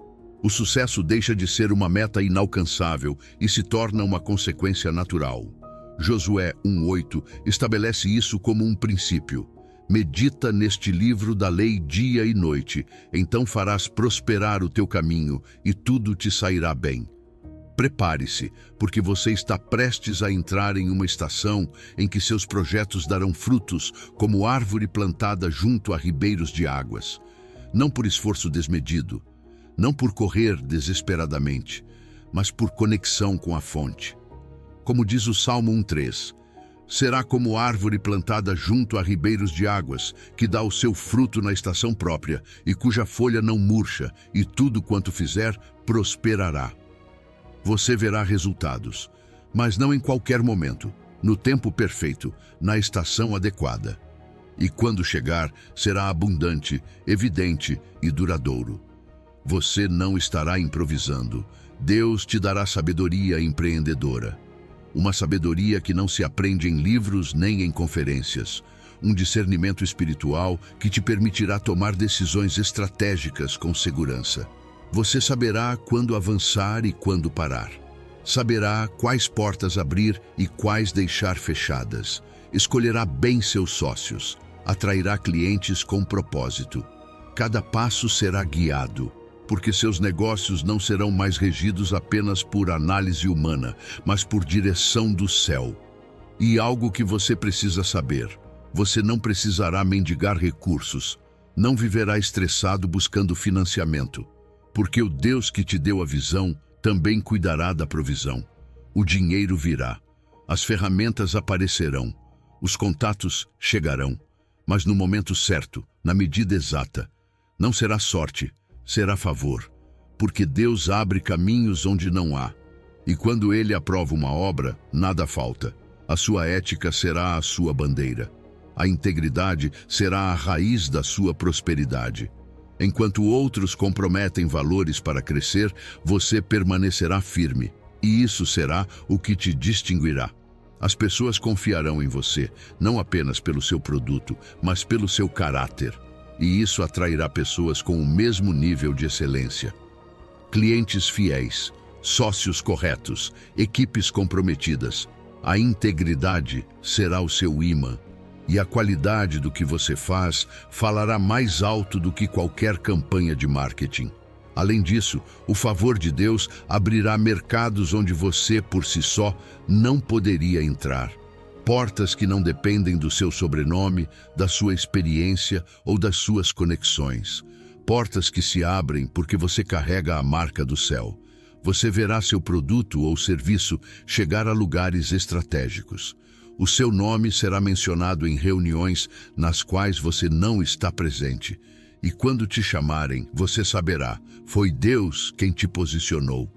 o sucesso deixa de ser uma meta inalcançável e se torna uma consequência natural. Josué 1:8 estabelece isso como um princípio. Medita neste livro da lei dia e noite, então farás prosperar o teu caminho e tudo te sairá bem. Prepare-se, porque você está prestes a entrar em uma estação em que seus projetos darão frutos como árvore plantada junto a ribeiros de águas. Não por esforço desmedido, não por correr desesperadamente, mas por conexão com a fonte. Como diz o Salmo 1:3, será como árvore plantada junto a ribeiros de águas, que dá o seu fruto na estação própria, e cuja folha não murcha, e tudo quanto fizer prosperará. Você verá resultados, mas não em qualquer momento, no tempo perfeito, na estação adequada. E quando chegar, será abundante, evidente e duradouro. Você não estará improvisando. Deus te dará sabedoria empreendedora. Uma sabedoria que não se aprende em livros nem em conferências. Um discernimento espiritual que te permitirá tomar decisões estratégicas com segurança. Você saberá quando avançar e quando parar. Saberá quais portas abrir e quais deixar fechadas. Escolherá bem seus sócios. Atrairá clientes com propósito. Cada passo será guiado, porque seus negócios não serão mais regidos apenas por análise humana, mas por direção do céu. E algo que você precisa saber: você não precisará mendigar recursos, não viverá estressado buscando financiamento, porque o Deus que te deu a visão também cuidará da provisão. O dinheiro virá, as ferramentas aparecerão, os contatos chegarão, mas no momento certo, na medida exata. Não será sorte, será favor, porque Deus abre caminhos onde não há. E quando Ele aprova uma obra, nada falta. A sua ética será a sua bandeira. A integridade será a raiz da sua prosperidade. Enquanto outros comprometem valores para crescer, você permanecerá firme. E isso será o que te distinguirá. As pessoas confiarão em você, não apenas pelo seu produto, mas pelo seu caráter. E isso atrairá pessoas com o mesmo nível de excelência. Clientes fiéis, sócios corretos, equipes comprometidas. A integridade será o seu imã. E a qualidade do que você faz falará mais alto do que qualquer campanha de marketing. Além disso, o favor de Deus abrirá mercados onde você, por si só, não poderia entrar. Portas que não dependem do seu sobrenome, da sua experiência ou das suas conexões. Portas que se abrem porque você carrega a marca do céu. Você verá seu produto ou serviço chegar a lugares estratégicos. O seu nome será mencionado em reuniões nas quais você não está presente. E quando te chamarem, você saberá, foi Deus quem te posicionou.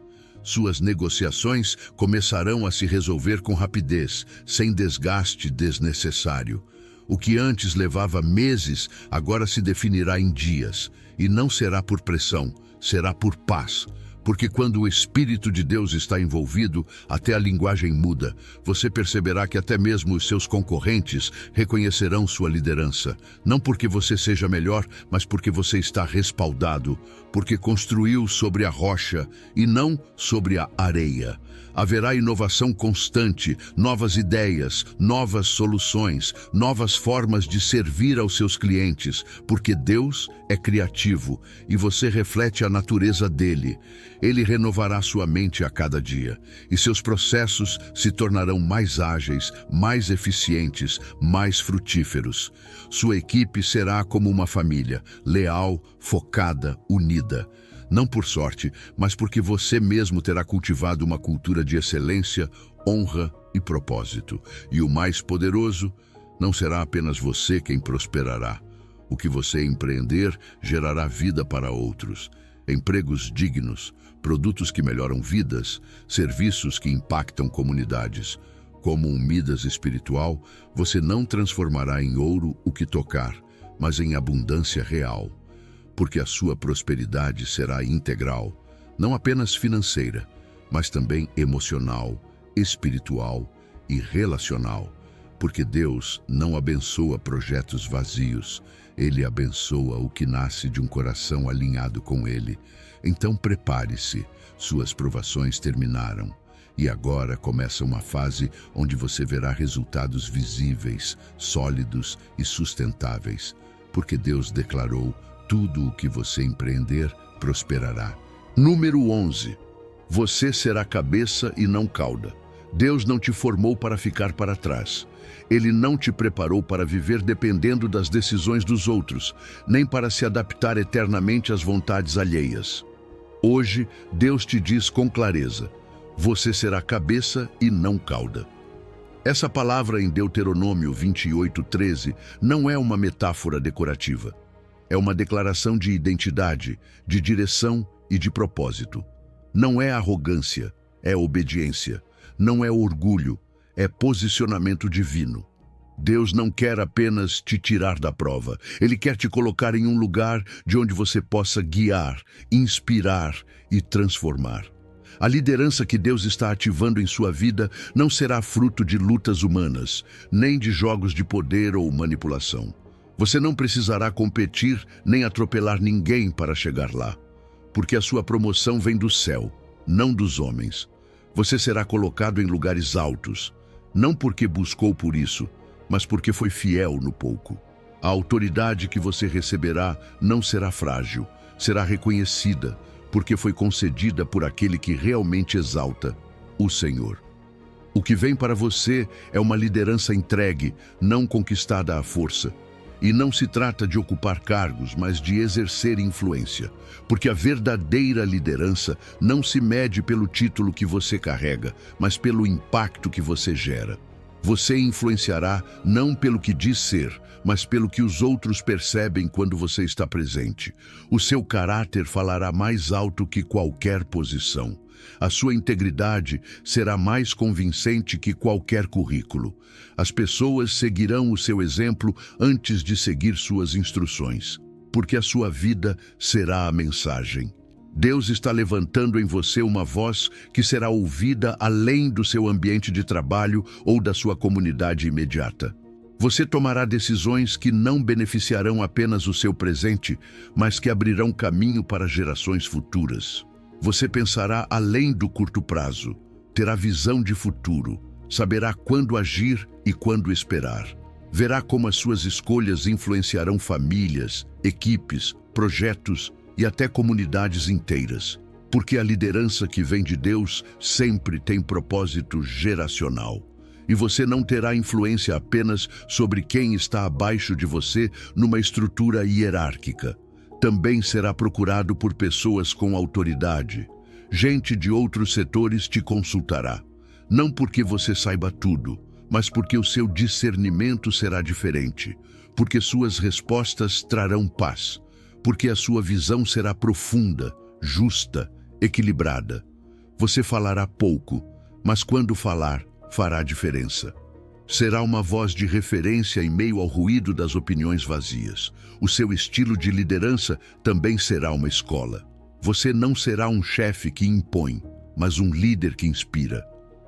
Suas negociações começarão a se resolver com rapidez, sem desgaste desnecessário. O que antes levava meses, agora se definirá em dias. E não será por pressão, será por paz. Porque quando o Espírito de Deus está envolvido, até a linguagem muda. Você perceberá que até mesmo os seus concorrentes reconhecerão sua liderança. Não porque você seja melhor, mas porque você está respaldado. Porque construiu sobre a rocha e não sobre a areia. Haverá inovação constante, novas ideias, novas soluções, novas formas de servir aos seus clientes, porque Deus é criativo e você reflete a natureza dele. Ele renovará sua mente a cada dia e seus processos se tornarão mais ágeis, mais eficientes, mais frutíferos. Sua equipe será como uma família, leal, focada, unida. Não por sorte, mas porque você mesmo terá cultivado uma cultura de excelência, honra e propósito. E o mais poderoso, não será apenas você quem prosperará. O que você empreender gerará vida para outros. Empregos dignos, produtos que melhoram vidas, serviços que impactam comunidades. Como um Midas espiritual, você não transformará em ouro o que tocar, mas em abundância real. Porque a sua prosperidade será integral, não apenas financeira, mas também emocional, espiritual e relacional. Porque Deus não abençoa projetos vazios, Ele abençoa o que nasce de um coração alinhado com Ele. Então prepare-se, suas provações terminaram. E agora começa uma fase onde você verá resultados visíveis, sólidos e sustentáveis. Porque Deus declarou: tudo o que você empreender prosperará. Número 11. Você será cabeça e não cauda. Deus não te formou para ficar para trás. Ele não te preparou para viver dependendo das decisões dos outros, nem para se adaptar eternamente às vontades alheias. Hoje, Deus te diz com clareza: você será cabeça e não cauda. Essa palavra em Deuteronômio 28:13 não é uma metáfora decorativa. É uma declaração de identidade, de direção e de propósito. Não é arrogância, é obediência. Não é orgulho, é posicionamento divino. Deus não quer apenas te tirar da prova. Ele quer te colocar em um lugar de onde você possa guiar, inspirar e transformar. A liderança que Deus está ativando em sua vida não será fruto de lutas humanas, nem de jogos de poder ou manipulação. Você não precisará competir nem atropelar ninguém para chegar lá, porque a sua promoção vem do céu, não dos homens. Você será colocado em lugares altos, não porque buscou por isso, mas porque foi fiel no pouco. A autoridade que você receberá não será frágil, será reconhecida, porque foi concedida por aquele que realmente exalta, o Senhor. O que vem para você é uma liderança entregue, não conquistada à força. E não se trata de ocupar cargos, mas de exercer influência. Porque a verdadeira liderança não se mede pelo título que você carrega, mas pelo impacto que você gera. Você influenciará não pelo que diz ser, mas pelo que os outros percebem quando você está presente. O seu caráter falará mais alto que qualquer posição. A sua integridade será mais convincente que qualquer currículo. As pessoas seguirão o seu exemplo antes de seguir suas instruções, porque a sua vida será a mensagem. Deus está levantando em você uma voz que será ouvida além do seu ambiente de trabalho ou da sua comunidade imediata. Você tomará decisões que não beneficiarão apenas o seu presente, mas que abrirão caminho para gerações futuras. Você pensará além do curto prazo, terá visão de futuro, saberá quando agir e quando esperar. Verá como as suas escolhas influenciarão famílias, equipes, projetos e até comunidades inteiras, porque a liderança que vem de Deus sempre tem propósito geracional. E você não terá influência apenas sobre quem está abaixo de você numa estrutura hierárquica. Também será procurado por pessoas com autoridade. Gente de outros setores te consultará. Não porque você saiba tudo, mas porque o seu discernimento será diferente. Porque suas respostas trarão paz. Porque a sua visão será profunda, justa, equilibrada. Você falará pouco, mas quando falar, fará diferença. Será uma voz de referência em meio ao ruído das opiniões vazias. O seu estilo de liderança também será uma escola. Você não será um chefe que impõe, mas um líder que inspira.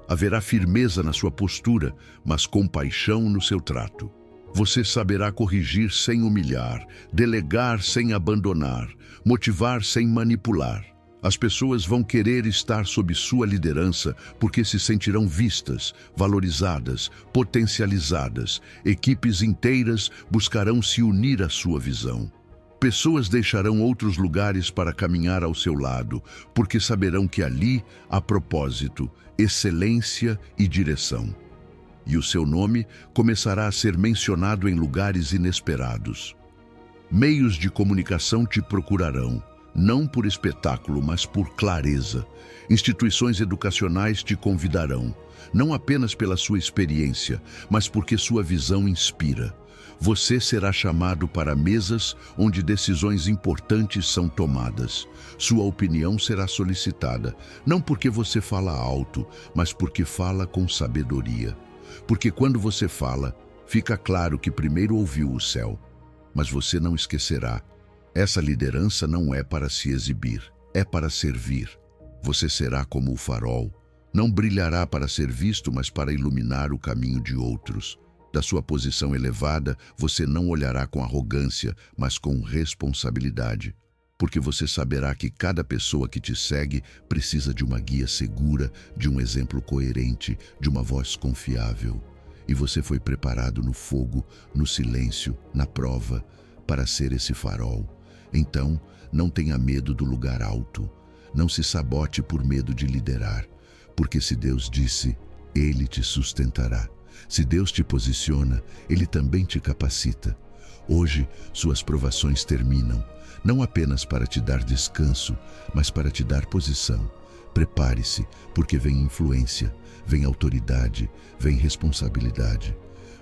Haverá firmeza na sua postura, mas compaixão no seu trato. Você saberá corrigir sem humilhar, delegar sem abandonar, motivar sem manipular. As pessoas vão querer estar sob sua liderança porque se sentirão vistas, valorizadas, potencializadas. Equipes inteiras buscarão se unir à sua visão. Pessoas deixarão outros lugares para caminhar ao seu lado, porque saberão que ali há propósito, excelência e direção. E o seu nome começará a ser mencionado em lugares inesperados. Meios de comunicação te procurarão, não por espetáculo, mas por clareza. Instituições educacionais te convidarão, não apenas pela sua experiência, mas porque sua visão inspira. Você será chamado para mesas onde decisões importantes são tomadas. Sua opinião será solicitada, não porque você fala alto, mas porque fala com sabedoria. Porque quando você fala, fica claro que primeiro ouviu o céu. Mas você não esquecerá. Essa liderança não é para se exibir, é para servir. Você será como o farol. Não brilhará para ser visto, mas para iluminar o caminho de outros. Da sua posição elevada, você não olhará com arrogância, mas com responsabilidade. Porque você saberá que cada pessoa que te segue precisa de uma guia segura, de um exemplo coerente, de uma voz confiável. E você foi preparado no fogo, no silêncio, na prova, para ser esse farol. Então, não tenha medo do lugar alto. Não se sabote por medo de liderar. Porque se Deus disse, Ele te sustentará. Se Deus te posiciona, Ele também te capacita. Hoje, suas provações terminam, não apenas para te dar descanso, mas para te dar posição. Prepare-se, porque vem influência, vem autoridade, vem responsabilidade.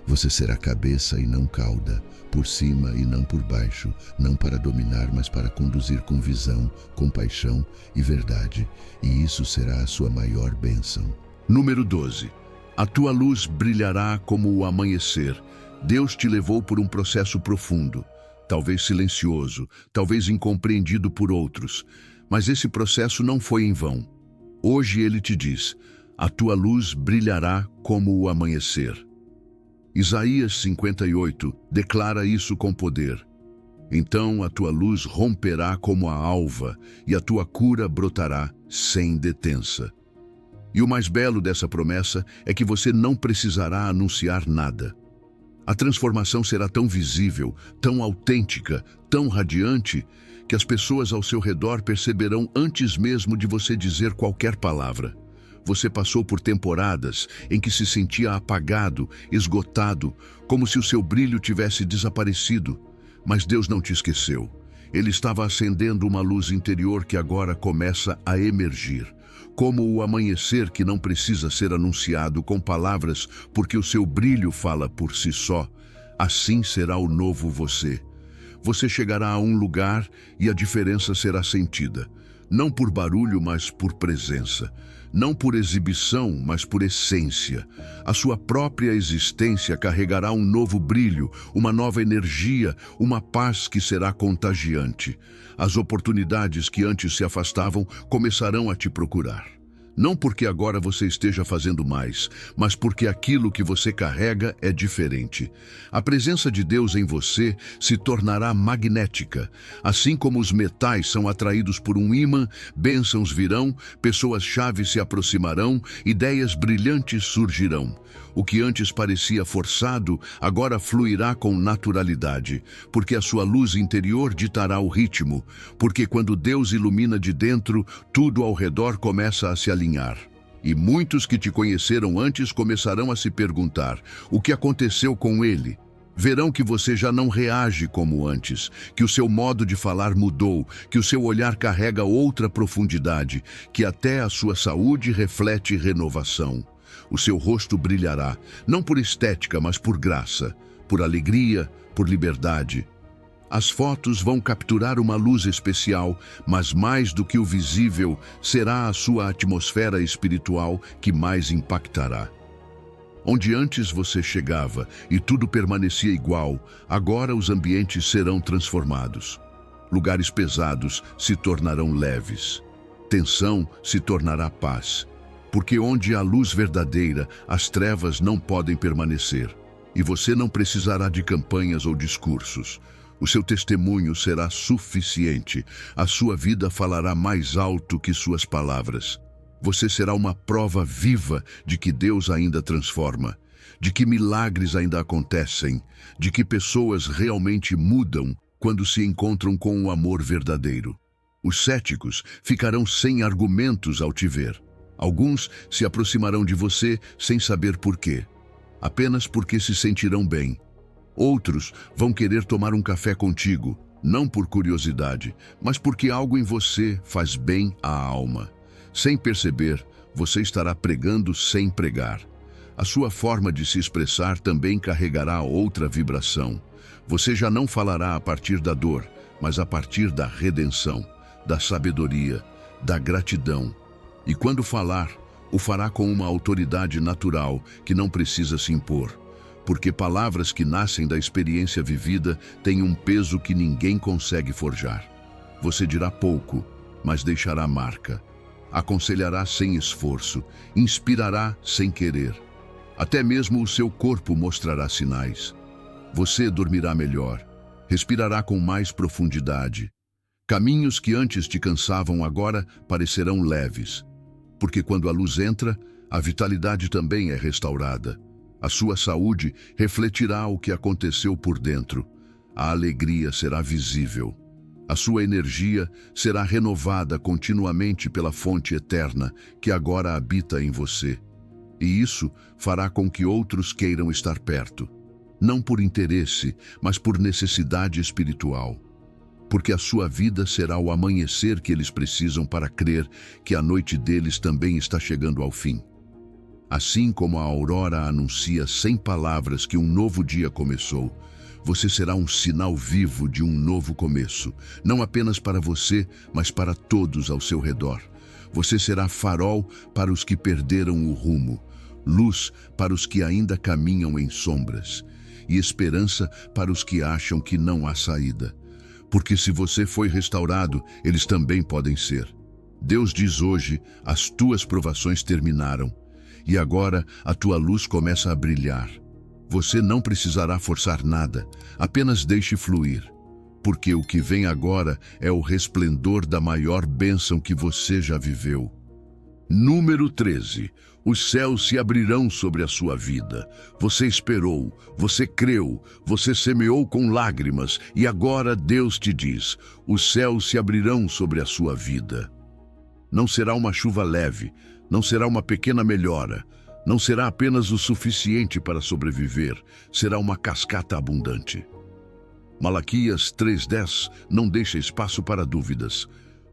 Você será cabeça e não cauda, por cima e não por baixo, não para dominar, mas para conduzir com visão, compaixão e verdade. E isso será a sua maior bênção. Número 12. A tua luz brilhará como o amanhecer. Deus te levou por um processo profundo, talvez silencioso, talvez incompreendido por outros, mas esse processo não foi em vão. Hoje Ele te diz, a tua luz brilhará como o amanhecer. Isaías 58 declara isso com poder. Então a tua luz romperá como a alva e a tua cura brotará sem detença. E o mais belo dessa promessa é que você não precisará anunciar nada. A transformação será tão visível, tão autêntica, tão radiante, que as pessoas ao seu redor perceberão antes mesmo de você dizer qualquer palavra. Você passou por temporadas em que se sentia apagado, esgotado, como se o seu brilho tivesse desaparecido. Mas Deus não te esqueceu. Ele estava acendendo uma luz interior que agora começa a emergir. Como o amanhecer que não precisa ser anunciado com palavras, porque o seu brilho fala por si só, assim será o novo você. Você chegará a um lugar e a diferença será sentida, não por barulho, mas por presença. Não por exibição, mas por essência. A sua própria existência carregará um novo brilho, uma nova energia, uma paz que será contagiante. As oportunidades que antes se afastavam começarão a te procurar. Não porque agora você esteja fazendo mais, mas porque aquilo que você carrega é diferente. A presença de Deus em você se tornará magnética. Assim como os metais são atraídos por um ímã, bênçãos virão, pessoas-chave se aproximarão, ideias brilhantes surgirão. O que antes parecia forçado, agora fluirá com naturalidade, porque a sua luz interior ditará o ritmo, porque quando Deus ilumina de dentro, tudo ao redor começa a se alinhar. E muitos que te conheceram antes começarão a se perguntar: o que aconteceu com ele? Verão que você já não reage como antes, que o seu modo de falar mudou, que o seu olhar carrega outra profundidade, que até a sua saúde reflete renovação. O seu rosto brilhará, não por estética, mas por graça, por alegria, por liberdade. As fotos vão capturar uma luz especial, mas mais do que o visível, será a sua atmosfera espiritual que mais impactará. Onde antes você chegava e tudo permanecia igual, agora os ambientes serão transformados. Lugares pesados se tornarão leves. Tensão se tornará paz. Porque onde há luz verdadeira, as trevas não podem permanecer. E você não precisará de campanhas ou discursos. O seu testemunho será suficiente. A sua vida falará mais alto que suas palavras. Você será uma prova viva de que Deus ainda transforma, de que milagres ainda acontecem, de que pessoas realmente mudam quando se encontram com o amor verdadeiro. Os céticos ficarão sem argumentos ao te ver. Alguns se aproximarão de você sem saber por quê, apenas porque se sentirão bem. Outros vão querer tomar um café contigo, não por curiosidade, mas porque algo em você faz bem à alma. Sem perceber, você estará pregando sem pregar. A sua forma de se expressar também carregará outra vibração. Você já não falará a partir da dor, mas a partir da redenção, da sabedoria, da gratidão. E quando falar, o fará com uma autoridade natural que não precisa se impor. Porque palavras que nascem da experiência vivida têm um peso que ninguém consegue forjar. Você dirá pouco, mas deixará marca. Aconselhará sem esforço, inspirará sem querer. Até mesmo o seu corpo mostrará sinais. Você dormirá melhor, respirará com mais profundidade. Caminhos que antes te cansavam agora parecerão leves. Porque quando a luz entra, a vitalidade também é restaurada. A sua saúde refletirá o que aconteceu por dentro. A alegria será visível. A sua energia será renovada continuamente pela fonte eterna que agora habita em você. E isso fará com que outros queiram estar perto. Não por interesse, mas por necessidade espiritual. Porque a sua vida será o amanhecer que eles precisam para crer que a noite deles também está chegando ao fim. Assim como a aurora anuncia sem palavras que um novo dia começou, você será um sinal vivo de um novo começo, não apenas para você, mas para todos ao seu redor. Você será farol para os que perderam o rumo, luz para os que ainda caminham em sombras, e esperança para os que acham que não há saída. Porque se você foi restaurado, eles também podem ser. Deus diz hoje: as tuas provações terminaram, e agora a tua luz começa a brilhar. Você não precisará forçar nada, apenas deixe fluir, porque o que vem agora é o resplendor da maior bênção que você já viveu. Número 13. Os céus se abrirão sobre a sua vida. Você esperou, você creu, você semeou com lágrimas, e agora Deus te diz: os céus se abrirão sobre a sua vida. Não será uma chuva leve, não será uma pequena melhora, não será apenas o suficiente para sobreviver, será uma cascata abundante. Malaquias 3:10 não deixa espaço para dúvidas.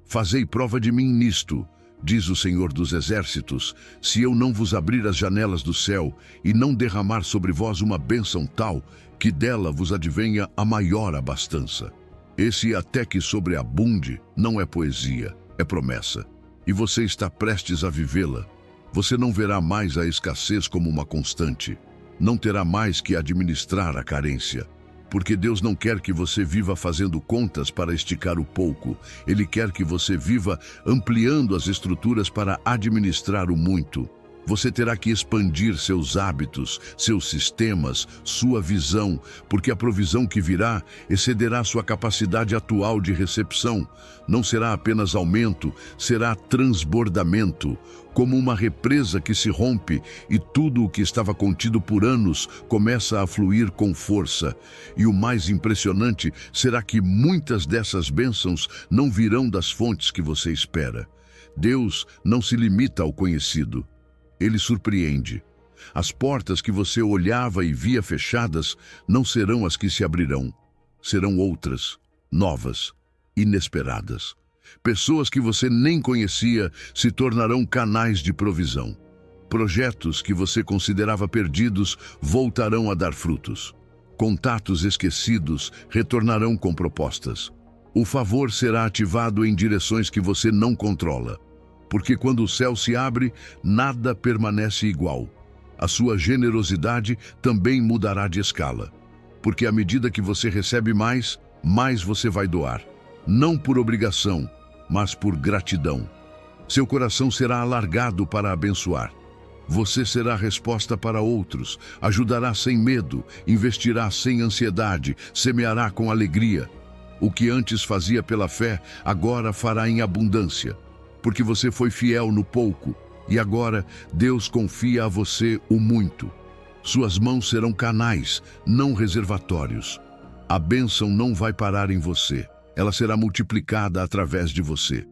Fazei prova de mim nisto, diz o Senhor dos Exércitos, se eu não vos abrir as janelas do céu e não derramar sobre vós uma bênção tal, que dela vos advenha a maior abastança. Esse até que sobreabunde não é poesia, é promessa. E você está prestes a vivê-la. Você não verá mais a escassez como uma constante. Não terá mais que administrar a carência. Porque Deus não quer que você viva fazendo contas para esticar o pouco. Ele quer que você viva ampliando as estruturas para administrar o muito. Você terá que expandir seus hábitos, seus sistemas, sua visão, porque a provisão que virá excederá sua capacidade atual de recepção. Não será apenas aumento, será transbordamento, como uma represa que se rompe e tudo o que estava contido por anos começa a fluir com força. E o mais impressionante será que muitas dessas bênçãos não virão das fontes que você espera. Deus não se limita ao conhecido. Ele surpreende. As portas que você olhava e via fechadas não serão as que se abrirão. Serão outras, novas, inesperadas. Pessoas que você nem conhecia se tornarão canais de provisão. Projetos que você considerava perdidos voltarão a dar frutos. Contatos esquecidos retornarão com propostas. O favor será ativado em direções que você não controla. Porque quando o céu se abre, nada permanece igual. A sua generosidade também mudará de escala. Porque à medida que você recebe mais, mais você vai doar. Não por obrigação, mas por gratidão. Seu coração será alargado para abençoar. Você será resposta para outros, ajudará sem medo, investirá sem ansiedade, semeará com alegria. O que antes fazia pela fé, agora fará em abundância. Porque você foi fiel no pouco, e agora Deus confia a você o muito. Suas mãos serão canais, não reservatórios. A bênção não vai parar em você, ela será multiplicada através de você.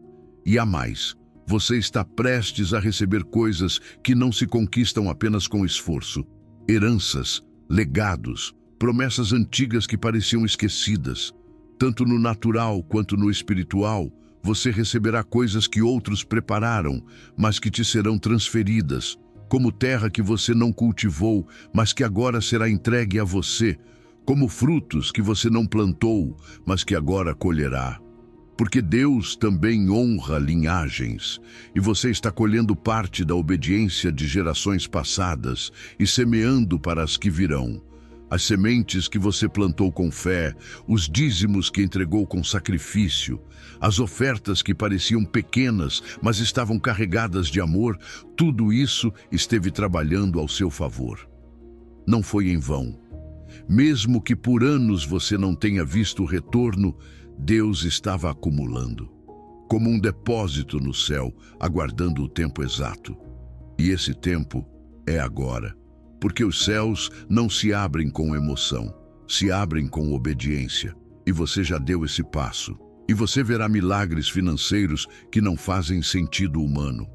E há mais, você está prestes a receber coisas que não se conquistam apenas com esforço. Heranças, legados, promessas antigas que pareciam esquecidas. Tanto no natural quanto no espiritual, você receberá coisas que outros prepararam, mas que te serão transferidas, como terra que você não cultivou, mas que agora será entregue a você, como frutos que você não plantou, mas que agora colherá. Porque Deus também honra linhagens, e você está colhendo parte da obediência de gerações passadas e semeando para as que virão. As sementes que você plantou com fé, os dízimos que entregou com sacrifício, as ofertas que pareciam pequenas, mas estavam carregadas de amor, tudo isso esteve trabalhando ao seu favor. Não foi em vão. Mesmo que por anos você não tenha visto o retorno, Deus estava acumulando, como um depósito no céu, aguardando o tempo exato. E esse tempo é agora. Porque os céus não se abrem com emoção, se abrem com obediência. E você já deu esse passo. E você verá milagres financeiros que não fazem sentido humano.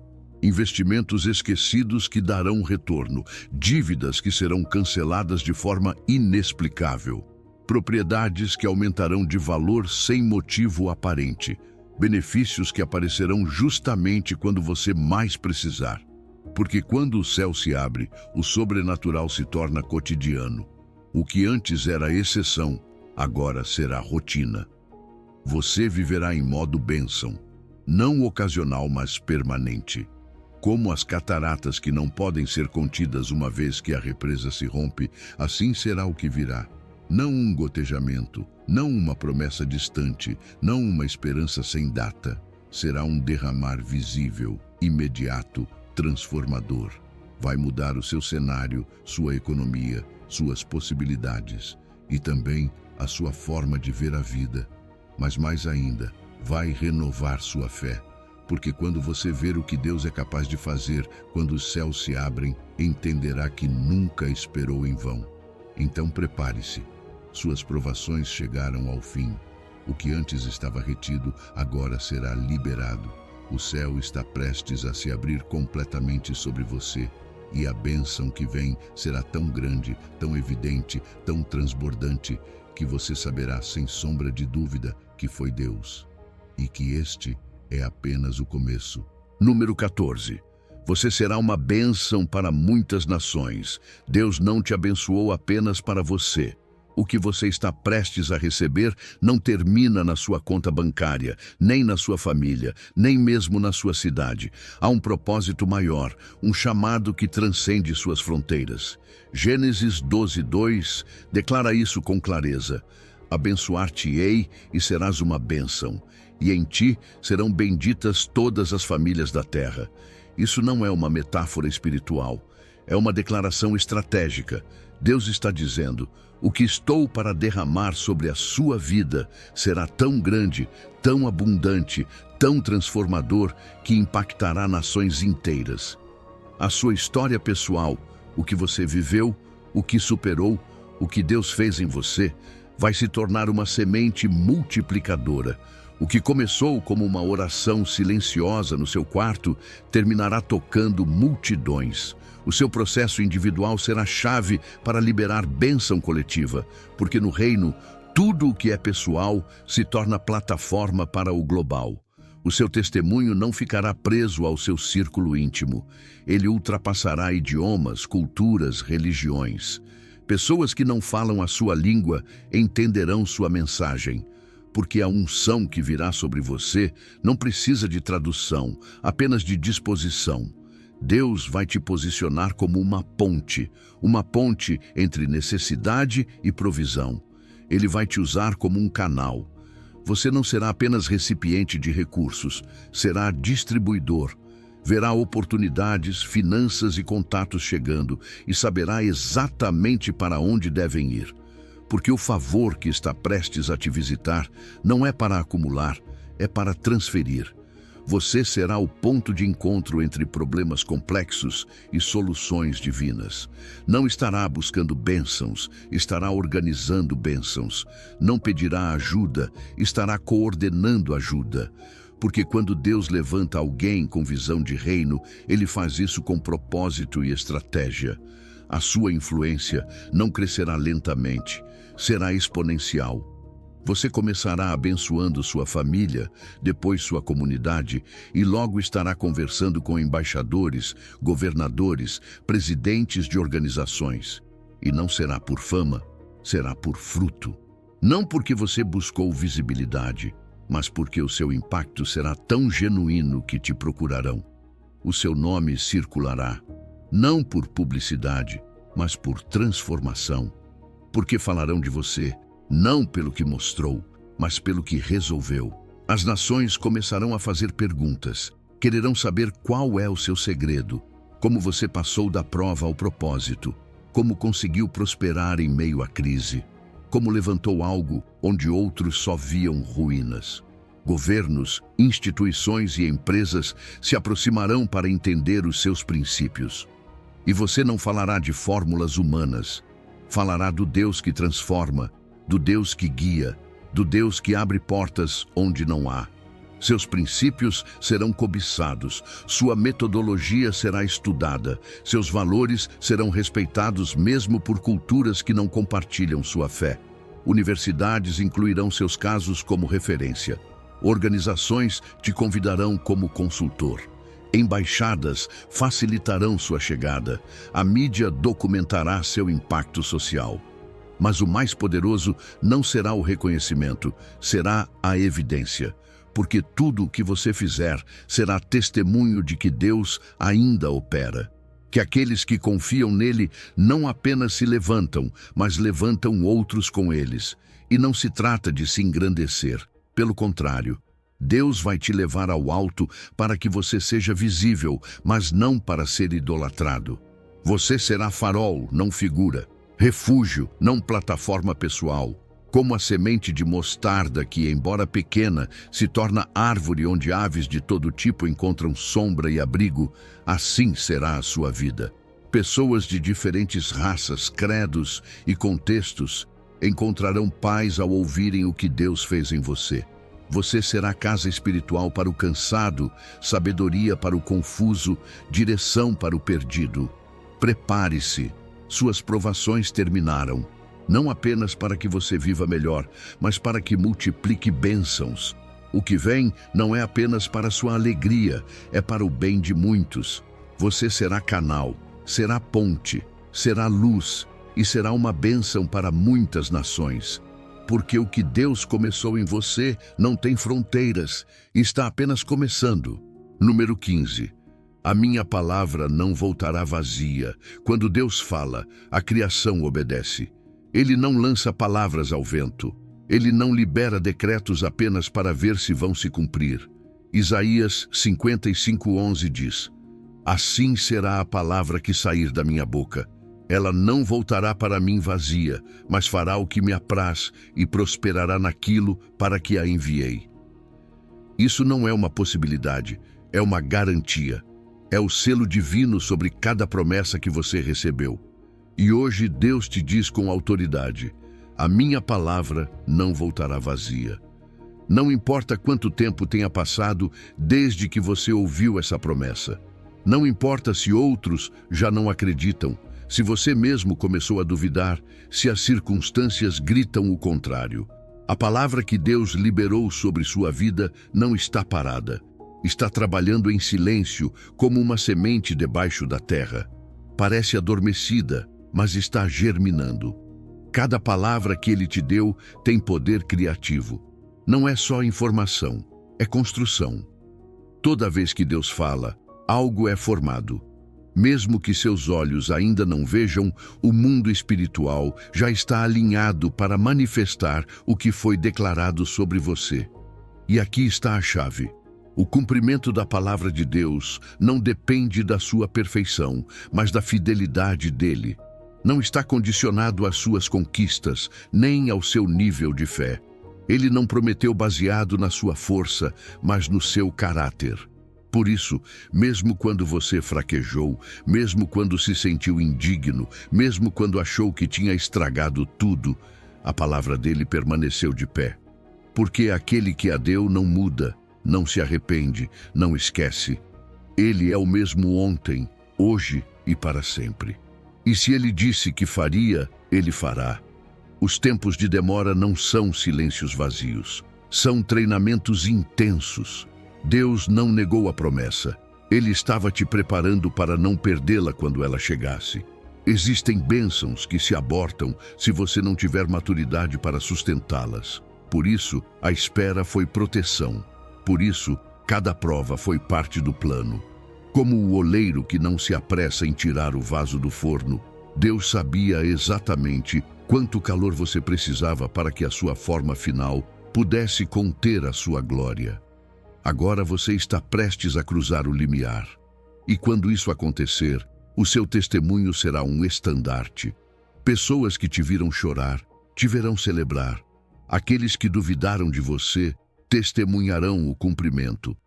Investimentos esquecidos que darão retorno. Dívidas que serão canceladas de forma inexplicável. Propriedades que aumentarão de valor sem motivo aparente. Benefícios que aparecerão justamente quando você mais precisar. Porque quando o céu se abre, o sobrenatural se torna cotidiano. O que antes era exceção, agora será rotina. Você viverá em modo bênção, não ocasional, mas permanente. Como as cataratas que não podem ser contidas uma vez que a represa se rompe, assim será o que virá. Não um gotejamento, não uma promessa distante, não uma esperança sem data. Será um derramar visível, imediato, transformador. Vai mudar o seu cenário, sua economia, suas possibilidades e também a sua forma de ver a vida. Mas mais ainda, vai renovar sua fé. Porque quando você ver o que Deus é capaz de fazer, quando os céus se abrem, entenderá que nunca esperou em vão. Então prepare-se. Suas provações chegaram ao fim. O que antes estava retido, agora será liberado. O céu está prestes a se abrir completamente sobre você, e a bênção que vem será tão grande, tão evidente, tão transbordante, que você saberá sem sombra de dúvida que foi Deus, e que este é apenas o começo. Número 14. Você será uma bênção para muitas nações. Deus não te abençoou apenas para você. O que você está prestes a receber não termina na sua conta bancária, nem na sua família, nem mesmo na sua cidade. Há um propósito maior, um chamado que transcende suas fronteiras. Gênesis 12:2 declara isso com clareza. Abençoar-te-ei e serás uma bênção, e em ti serão benditas todas as famílias da terra. Isso não é uma metáfora espiritual, é uma declaração estratégica. Deus está dizendo: o que estou para derramar sobre a sua vida será tão grande, tão abundante, tão transformador, que impactará nações inteiras. A sua história pessoal, o que você viveu, o que superou, o que Deus fez em você, vai se tornar uma semente multiplicadora. O que começou como uma oração silenciosa no seu quarto terminará tocando multidões. O seu processo individual será chave para liberar bênção coletiva, porque no reino, tudo o que é pessoal se torna plataforma para o global. O seu testemunho não ficará preso ao seu círculo íntimo. Ele ultrapassará idiomas, culturas, religiões. Pessoas que não falam a sua língua entenderão sua mensagem, porque a unção que virá sobre você não precisa de tradução, apenas de disposição. Deus vai te posicionar como uma ponte entre necessidade e provisão. Ele vai te usar como um canal. Você não será apenas recipiente de recursos, será distribuidor. Verá oportunidades, finanças e contatos chegando e saberá exatamente para onde devem ir. Porque o favor que está prestes a te visitar não é para acumular, é para transferir. Você será o ponto de encontro entre problemas complexos e soluções divinas. Não estará buscando bênçãos, estará organizando bênçãos. Não pedirá ajuda, estará coordenando ajuda. Porque quando Deus levanta alguém com visão de reino, Ele faz isso com propósito e estratégia. A sua influência não crescerá lentamente, será exponencial. Você começará abençoando sua família, depois sua comunidade, e logo estará conversando com embaixadores, governadores, presidentes de organizações. E não será por fama, será por fruto. Não porque você buscou visibilidade, mas porque o seu impacto será tão genuíno que te procurarão. O seu nome circulará, não por publicidade, mas por transformação. Porque falarão de você, não pelo que mostrou, mas pelo que resolveu. As nações começarão a fazer perguntas. Quererão saber qual é o seu segredo, como você passou da prova ao propósito, como conseguiu prosperar em meio à crise, como levantou algo onde outros só viam ruínas. Governos, instituições e empresas se aproximarão para entender os seus princípios. E você não falará de fórmulas humanas, falará do Deus que transforma, do Deus que guia, do Deus que abre portas onde não há. Seus princípios serão cobiçados, sua metodologia será estudada, seus valores serão respeitados mesmo por culturas que não compartilham sua fé. Universidades incluirão seus casos como referência. Organizações te convidarão como consultor. Embaixadas facilitarão sua chegada. A mídia documentará seu impacto social. Mas o mais poderoso não será o reconhecimento, será a evidência. Porque tudo o que você fizer será testemunho de que Deus ainda opera. Que aqueles que confiam nele não apenas se levantam, mas levantam outros com eles. E não se trata de se engrandecer. Pelo contrário, Deus vai te levar ao alto para que você seja visível, mas não para ser idolatrado. Você será farol, não figura. Refúgio, não plataforma pessoal. Como a semente de mostarda que, embora pequena, se torna árvore onde aves de todo tipo encontram sombra e abrigo, assim será a sua vida. Pessoas de diferentes raças, credos e contextos encontrarão paz ao ouvirem o que Deus fez em você. Você será casa espiritual para o cansado, sabedoria para o confuso, direção para o perdido. Prepare-se. Suas provações terminaram, não apenas para que você viva melhor, mas para que multiplique bênçãos. O que vem não é apenas para sua alegria, é para o bem de muitos. Você será canal, será ponte, será luz e será uma bênção para muitas nações. Porque o que Deus começou em você não tem fronteiras, está apenas começando. Número 15. A minha palavra não voltará vazia. Quando Deus fala, a criação obedece. Ele não lança palavras ao vento. Ele não libera decretos apenas para ver se vão se cumprir. Isaías 55:11 diz: Assim será a palavra que sair da minha boca. Ela não voltará para mim vazia, mas fará o que me apraz e prosperará naquilo para que a enviei. Isso não é uma possibilidade, é uma garantia. É o selo divino sobre cada promessa que você recebeu. E hoje Deus te diz com autoridade: a minha palavra não voltará vazia. Não importa quanto tempo tenha passado desde que você ouviu essa promessa. Não importa se outros já não acreditam, se você mesmo começou a duvidar, se as circunstâncias gritam o contrário. A palavra que Deus liberou sobre sua vida não está parada. Está trabalhando em silêncio, como uma semente debaixo da terra. Parece adormecida, mas está germinando. Cada palavra que Ele te deu tem poder criativo. Não é só informação, é construção. Toda vez que Deus fala, algo é formado. Mesmo que seus olhos ainda não vejam, o mundo espiritual já está alinhado para manifestar o que foi declarado sobre você. E aqui está a chave. O cumprimento da palavra de Deus não depende da sua perfeição, mas da fidelidade dele. Não está condicionado às suas conquistas, nem ao seu nível de fé. Ele não prometeu baseado na sua força, mas no seu caráter. Por isso, mesmo quando você fraquejou, mesmo quando se sentiu indigno, mesmo quando achou que tinha estragado tudo, a palavra dele permaneceu de pé. Porque aquele que a deu não muda, não se arrepende, não esquece. Ele é o mesmo ontem, hoje e para sempre. E se ele disse que faria, ele fará. Os tempos de demora não são silêncios vazios, são treinamentos intensos. Deus não negou a promessa. Ele estava te preparando para não perdê-la quando ela chegasse. Existem bênçãos que se abortam se você não tiver maturidade para sustentá-las. Por isso, a espera foi proteção. Por isso, cada prova foi parte do plano. Como o oleiro que não se apressa em tirar o vaso do forno, Deus sabia exatamente quanto calor você precisava para que a sua forma final pudesse conter a sua glória. Agora você está prestes a cruzar o limiar. E quando isso acontecer, o seu testemunho será um estandarte. Pessoas que te viram chorar, te verão celebrar. Aqueles que duvidaram de você, testemunharão o cumprimento.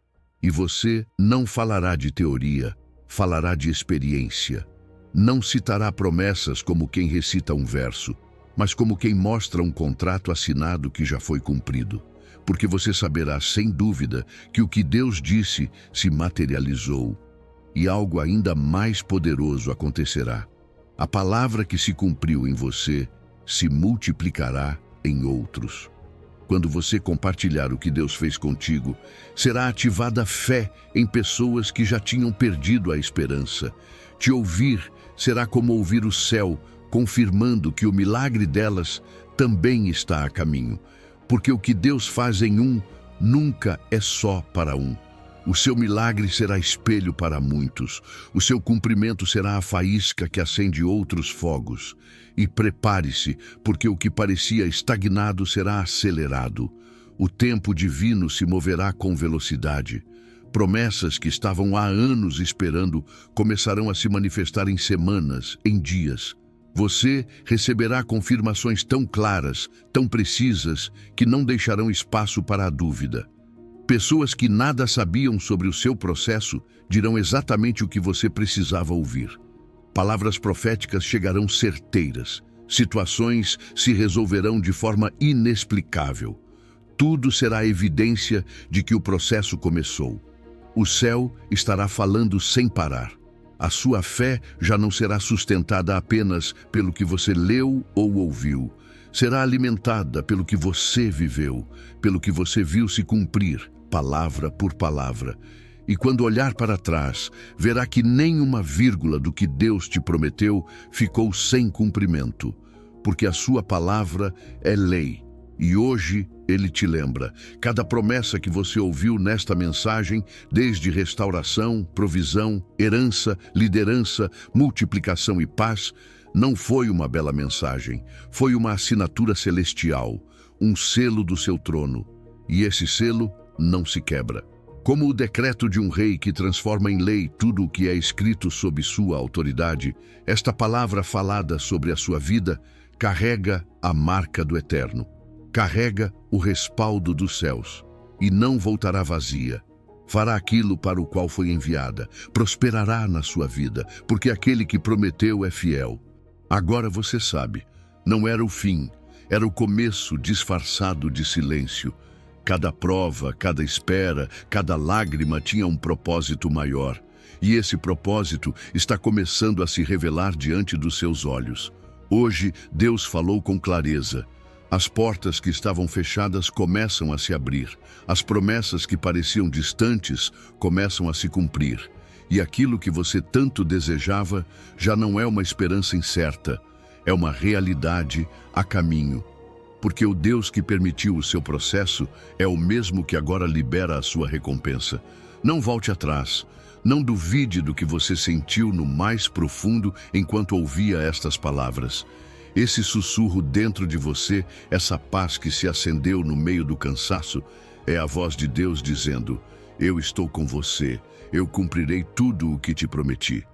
E você não falará de teoria, falará de experiência. Não citará promessas como quem recita um verso, mas como quem mostra um contrato assinado que já foi cumprido. Porque você saberá, sem dúvida, que o que Deus disse se materializou. E algo ainda mais poderoso acontecerá. A palavra que se cumpriu em você se multiplicará em outros. Quando você compartilhar o que Deus fez contigo, será ativada fé em pessoas que já tinham perdido a esperança. Te ouvir será como ouvir o céu, confirmando que o milagre delas também está a caminho. Porque o que Deus faz em um, nunca é só para um. O seu milagre será espelho para muitos. O seu cumprimento será a faísca que acende outros fogos. E prepare-se, porque o que parecia estagnado será acelerado. O tempo divino se moverá com velocidade. Promessas que estavam há anos esperando começarão a se manifestar em semanas, em dias. Você receberá confirmações tão claras, tão precisas, que não deixarão espaço para a dúvida. Pessoas que nada sabiam sobre o seu processo dirão exatamente o que você precisava ouvir. Palavras proféticas chegarão certeiras. Situações se resolverão de forma inexplicável. Tudo será evidência de que o processo começou. O céu estará falando sem parar. A sua fé já não será sustentada apenas pelo que você leu ou ouviu. Será alimentada pelo que você viveu, pelo que você viu se cumprir, palavra por palavra. E quando olhar para trás, verá que nem uma vírgula do que Deus te prometeu ficou sem cumprimento, porque a sua palavra é lei. E hoje Ele te lembra, cada promessa que você ouviu nesta mensagem, desde restauração, provisão, herança, liderança, multiplicação e paz, não foi uma bela mensagem, foi uma assinatura celestial, um selo do seu trono. E esse selo não se quebra. Como o decreto de um rei que transforma em lei tudo o que é escrito sob sua autoridade, esta palavra falada sobre a sua vida carrega a marca do Eterno, carrega o respaldo dos céus, e não voltará vazia. Fará aquilo para o qual foi enviada, prosperará na sua vida, porque aquele que prometeu é fiel. Agora você sabe, não era o fim, era o começo disfarçado de silêncio. Cada prova, cada espera, cada lágrima tinha um propósito maior. E esse propósito está começando a se revelar diante dos seus olhos. Hoje, Deus falou com clareza. As portas que estavam fechadas começam a se abrir. As promessas que pareciam distantes começam a se cumprir. E aquilo que você tanto desejava já não é uma esperança incerta, é uma realidade a caminho. Porque o Deus que permitiu o seu processo é o mesmo que agora libera a sua recompensa. Não volte atrás. Não duvide do que você sentiu no mais profundo enquanto ouvia estas palavras. Esse sussurro dentro de você, essa paz que se acendeu no meio do cansaço, é a voz de Deus dizendo: eu estou com você, eu cumprirei tudo o que te prometi.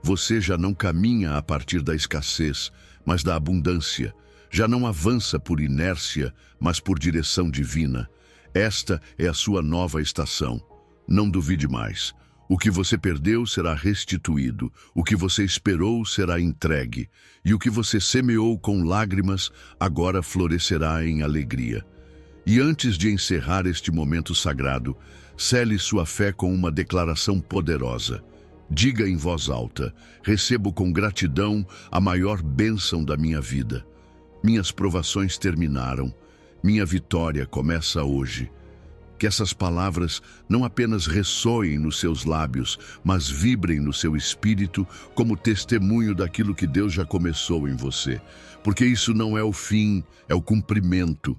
Você já não caminha a partir da escassez, mas da abundância. Já não avança por inércia, mas por direção divina. Esta é a sua nova estação. Não duvide mais. O que você perdeu será restituído, o que você esperou será entregue, e o que você semeou com lágrimas agora florescerá em alegria. E antes de encerrar este momento sagrado, cele sua fé com uma declaração poderosa. Diga em voz alta: recebo com gratidão a maior bênção da minha vida. Minhas provações terminaram, minha vitória começa hoje. Que essas palavras não apenas ressoem nos seus lábios, mas vibrem no seu espírito como testemunho daquilo que Deus já começou em você. Porque isso não é o fim, é o cumprimento.